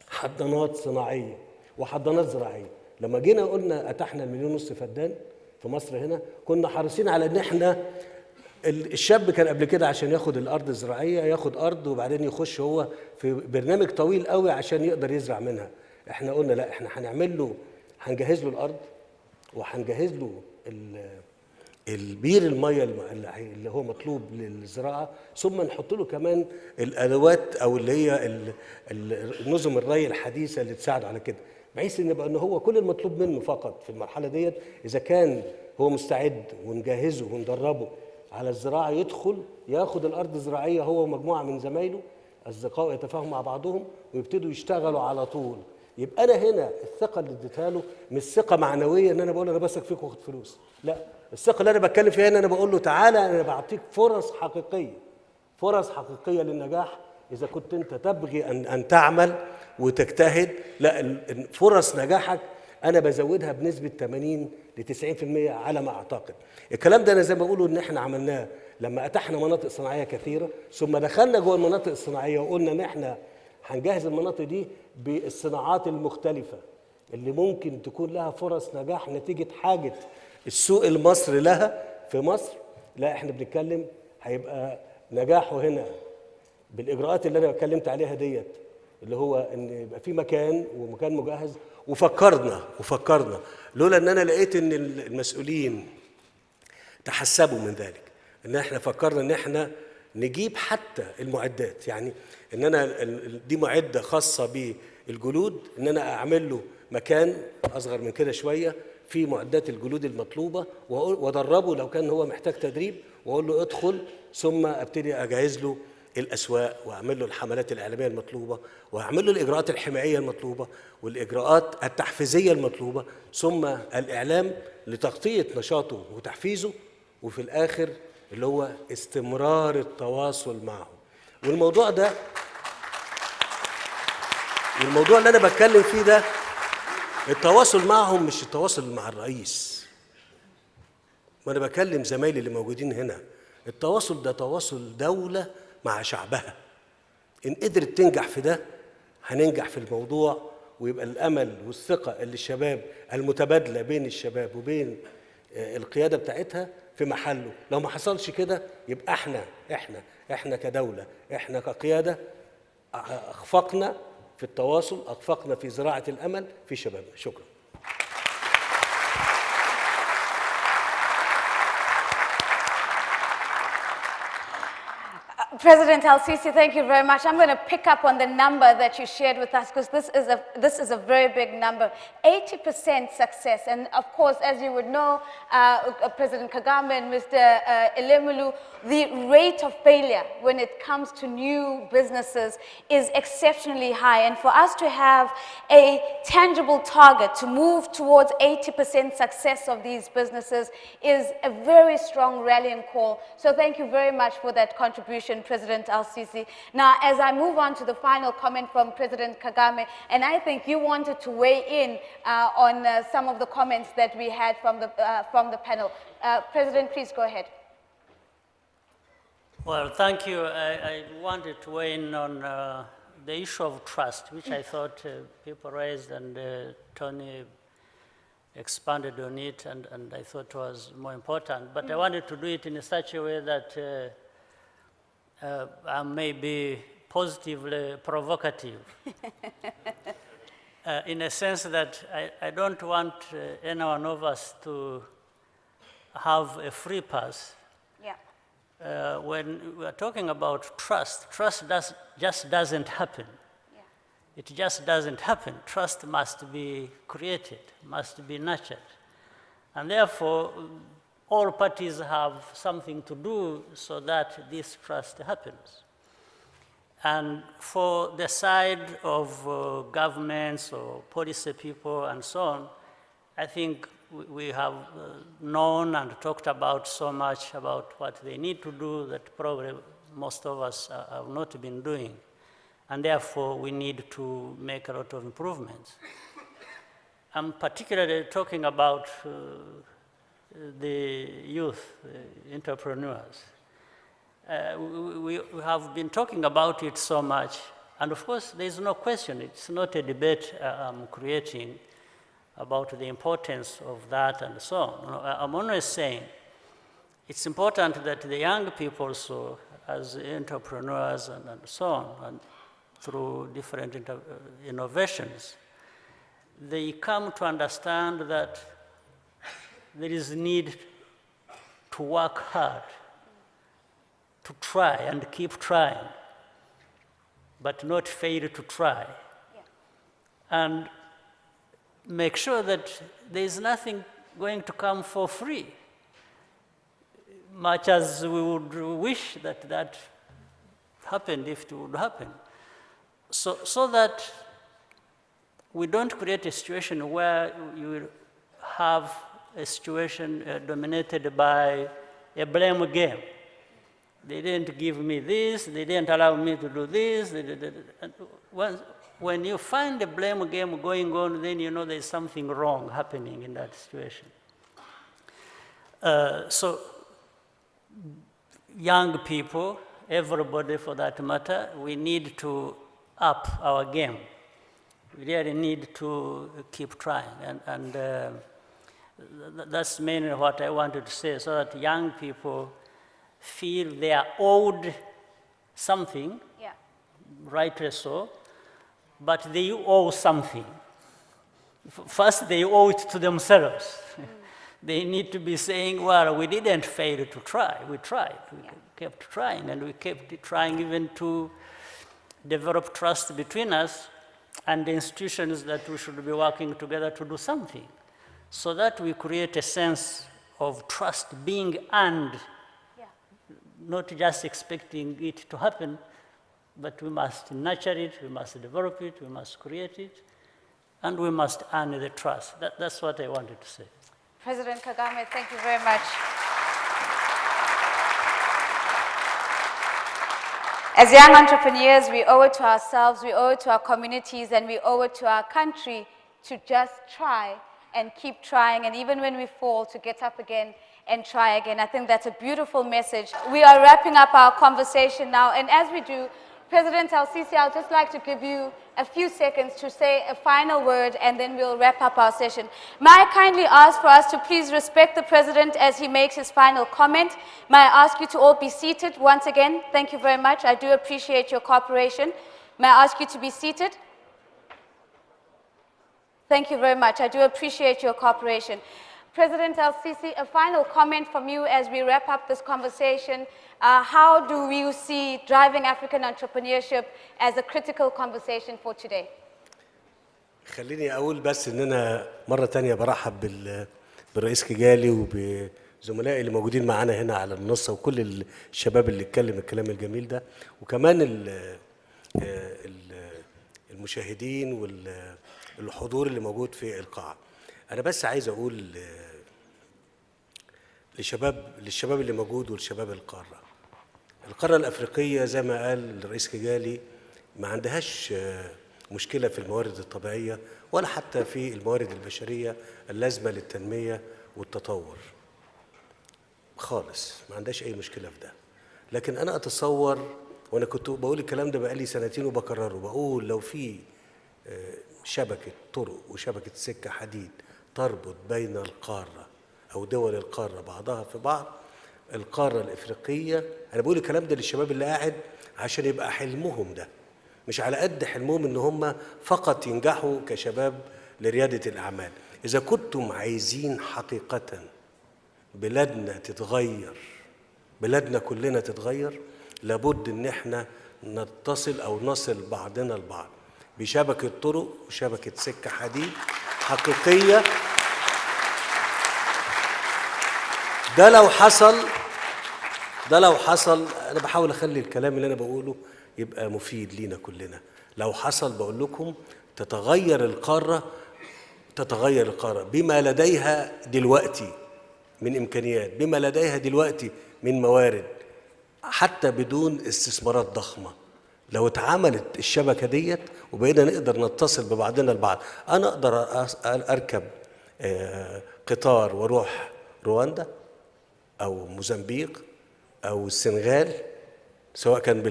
حضانات صناعيه وحضانات زراعيه. لما جينا قلنا اتحنا 1.5 مليون فدان في مصر هنا، كنا حريصين على ان احنا الشاب كان قبل كده عشان ياخد الارض الزراعيه ياخد ارض وبعدين يخش هو في برنامج طويل قوي عشان يقدر يزرع منها. احنا قلنا لا احنا هنعمل له، هنجهز له الارض وهنجهز له البير الميه اللي هو مطلوب للزراعه، ثم نحط له كمان الادوات او اللي هي نظم الري الحديثه اللي تساعده على كده، بحيث ان هو كل المطلوب منه فقط في المرحله ديت اذا كان هو مستعد ونجهزه وندربه على الزراعه، يدخل ياخد الارض الزراعيه هو ومجموعه من زمايله اصدقاء يتفاهموا مع بعضهم ويبتدوا يشتغلوا على طول. يبقى انا هنا الثقه اللي اديتها له مش ثقه معنويه ان انا بقول انا بثق فيك واخد فلوس، لا، الثقه اللي انا بتكلم فيها ان انا بقول له تعالى انا بعطيك فرص حقيقيه للنجاح اذا كنت انت تبغي ان تعمل وتجتهد. لا، فرص نجاحك انا بزودها بنسبه 80 ل 90% على ما اعتقد. الكلام ده انا زي ما بقوله ان احنا عملناه لما اتحنا مناطق صناعيه كثيره، ثم دخلنا جوه المناطق الصناعيه وقلنا ان احنا هنجهز المناطق دي بالصناعات المختلفه اللي ممكن تكون لها فرص نجاح نتيجه حاجه السوق المصري لها في مصر. لا، احنا بنتكلم هيبقى نجاحه هنا بالاجراءات اللي انا اتكلمت عليها ديت، اللي هو ان يبقى في مكان ومكان مجهز. وفكرنا لولا ان انا لقيت ان المسؤولين تحسبوا من ذلك، ان احنا فكرنا ان احنا نجيب حتى المعدات، يعني ان انا دي معده خاصه بالجلود ان انا اعمل له مكان اصغر من كده شويه في معدات الجلود المطلوبه وادربه لو كان هو محتاج تدريب، واقول له ادخل، ثم ابتدي اجهز له الاسواق واعمل له الحملات الاعلاميه المطلوبه واعمل له الاجراءات الحمايه المطلوبه والاجراءات التحفيزيه المطلوبه، ثم الاعلام لتغطيه نشاطه وتحفيزه، وفي الاخر اللي هو استمرار التواصل معه. والموضوع اللي انا بتكلم فيه ده التواصل معهم مش التواصل مع الرئيس، وانا بكلم زمايلي اللي موجودين هنا، التواصل ده تواصل دولة مع شعبها. إن قدرت تنجح في ده هننجح في الموضوع، ويبقى الأمل والثقة اللي الشباب المتبادلة بين الشباب وبين القيادة بتاعتها في محله. لو ما حصلش كده يبقى احنا كدولة، احنا كقيادة أخفقنا في التواصل، أخفقنا في زراعة الأمل في شبابنا. شكرا. President El-Sisi, thank you very much. I'm going to pick up on the number that you shared with us because this is a very big number. 80% success. And of course, as you would know, President Kagame and Mr. Elemulu, the rate of failure when it comes to new businesses is exceptionally high. And for us to have a tangible target to move towards 80% success of these businesses is a very strong rallying call. So thank you very much for that contribution, President El-Sisi. Now, as I move on to the final comment from President Kagame, and I think you wanted to weigh in on some of the comments that we had from the panel. President, please go ahead. Well, thank you. I wanted to weigh in on the issue of trust, which I thought people raised, and Tony expanded on it, and I thought it was more important. But I wanted to do it in such a way that I may be positively provocative. In a sense that I don't want any one of us to have a free pass. Yeah. When we are talking about trust just doesn't happen. Yeah. It just doesn't happen. Trust must be created, must be nurtured. And therefore, all parties have something to do so that this trust happens. And for the side of governments or policy people and so on, I think we have known and talked about so much about what they need to do that probably most of us have not been doing. And therefore, we need to make a lot of improvements. I'm particularly talking about the youth entrepreneurs. We have been talking about it so much, and of course, there's no question, it's not a debate I'm creating about the importance of that and so on. I'm always saying it's important that the young people also, as entrepreneurs and so on, and through different innovations, they come to understand that there is need to work hard, to try and keep trying, but not fail to try. Yeah. And make sure that there is nothing going to come for free, much as we would wish that that happened if it would happen. So that we don't create a situation where you will have a situation dominated by a blame game. They didn't give me this, they didn't allow me to do this. When you find the blame game going on, then you know there's something wrong happening in that situation. So young people, everybody for that matter, we need to up our game. We really need to keep trying. And that's mainly what I wanted to say, so that young people feel they are owed something, Yeah. rightly so, but they owe something. First, they owe it to themselves. They need to be saying, well, we didn't fail to try. We tried. We kept trying, and we kept trying even to develop trust between us and the institutions that we should be working together to do something, so that we create a sense of trust being earned, not just expecting it to happen, but we must nurture it, we must develop it, we must create it, and we must earn the trust. That's what I wanted to say. President Kagame, thank you very much. As young entrepreneurs, we owe it to ourselves, we owe it to our communities, and we owe it to our country to just try and keep trying, and even when we fall, to get up again and try again. I think that's a beautiful message. We are wrapping up our conversation now, and as we do, President El-Sisi, I'd just like to give you a few seconds to say a final word, and then we'll wrap up our session. May I kindly ask for us to please respect the President as he makes his final comment. May I ask you to all be seated once again? Thank you very much. I do appreciate your cooperation. May I ask you to be seated? Thank you very much. I do appreciate your cooperation. President El-Sisi, a final comment from you as we wrap up this conversation. How do you see driving African entrepreneurship as a critical conversation for today? خليني أقول بس إن أنا مرة تانية برحب بالرئيس كيجالي وبزملائي اللي موجودين معانا هنا على النص، وكل الشباب اللي اتكلم الكلام الجميل ده، وكمان المشاهدين والحضور اللي موجود في القاعة. أنا بس عايز أقول للشباب اللي موجود والشباب القارة الأفريقية زي ما قال الرئيس كيجالي ما عندهاش مشكلة في الموارد الطبيعية ولا حتى في الموارد البشرية اللازمة للتنمية والتطور خالص، ما عندهاش أي مشكلة في ده. لكن أنا أتصور، وأنا كنت بقول الكلام ده بقالي سنتين وبكرره، بقول لو في شبكة طرق وشبكة سكة حديد تربط بين القارة أو دول القارة بعضها في بعض. القارة الإفريقية، أنا بقول الكلام ده للشباب اللي قاعد عشان يبقى حلمهم ده، مش على قد حلمهم إن هم فقط ينجحوا كشباب لريادة الأعمال. إذا كنتم عايزين حقيقة بلادنا تتغير، بلادنا كلنا تتغير، لابد إن احنا نتصل أو نصل بعضنا البعض بشبكة طرق وشبكة سكة حديد حقيقية. ده لو حصل أنا بحاول أخلي الكلام اللي أنا بقوله يبقى مفيد لينا كلنا. لو حصل بقول لكم تتغير القارة بما لديها دلوقتي من إمكانيات، بما لديها دلوقتي من موارد، حتى بدون استثمارات ضخمة. لو اتعملت الشبكة ديت وبقينا نقدر نتصل ببعضنا البعض، أنا أقدر أركب قطار وأروح رواندا أو موزمبيق أو السنغال، سواء كان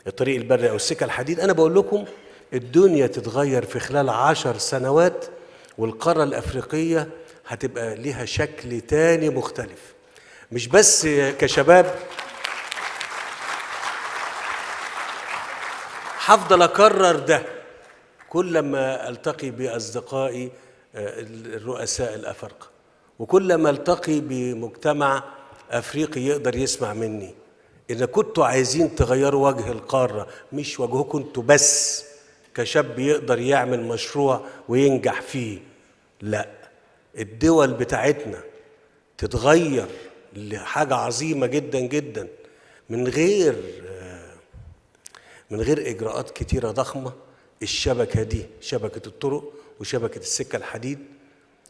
بالطريق البري أو السكة الحديد. أنا بقول لكم الدنيا تتغير في خلال 10 سنوات، والقارة الأفريقية هتبقى لها شكل تاني مختلف. مش بس كشباب، هفضل أكرر ده كل ما ألتقي بأصدقائي الرؤساء الأفارقة، وكل ما ألتقي بمجتمع أفريقي يقدر يسمع مني. إذا كنتوا عايزين تغيروا وجه القارة، مش وجهكم انتوا بس كشاب يقدر يعمل مشروع وينجح فيه، لا، الدول بتاعتنا تتغير لحاجة عظيمة جدا جدا من غير إجراءات كتيرة ضخمة. الشبكة دي شبكة الطرق وشبكة السكة الحديد،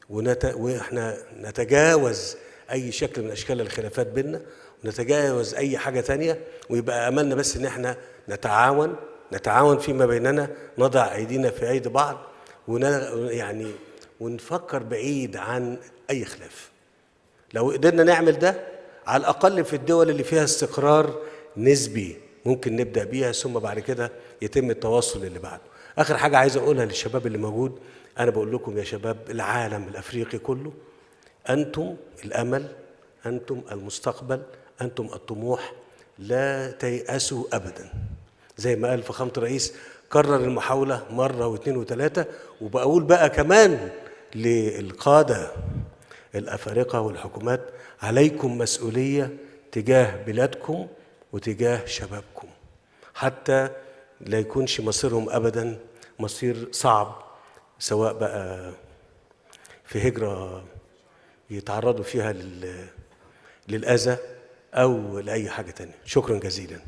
وإحنا نتجاوز أي شكل من أشكال الخلافات بيننا، ونتجاوز أي حاجة تانية، ويبقى أملنا بس إن إحنا نتعاون فيما بيننا، نضع أيدينا في أيدي بعض، ونفكر بعيد عن أي خلاف. لو قدرنا نعمل ده، على الأقل في الدول اللي فيها استقرار نسبي ممكن نبدأ بيها، ثم بعد كده يتم التواصل اللي بعده. آخر حاجة عايز أقولها للشباب اللي موجود، أنا بقول لكم يا شباب العالم الأفريقي كله، أنتم الأمل، أنتم المستقبل، أنتم الطموح، لا تيأسوا أبدا. زي ما قال فخامة الرئيس، كرر المحاولة مرة واثنين وثلاثة. وبقول بقى كمان للقادة الأفارقة والحكومات، عليكم مسؤولية تجاه بلادكم وتجاه شبابكم، حتى لا يكونش مصيرهم أبدا مصير صعب، سواء بقى في هجرة يتعرضوا فيها للأذى أو لأي حاجة تانية. شكرا جزيلا.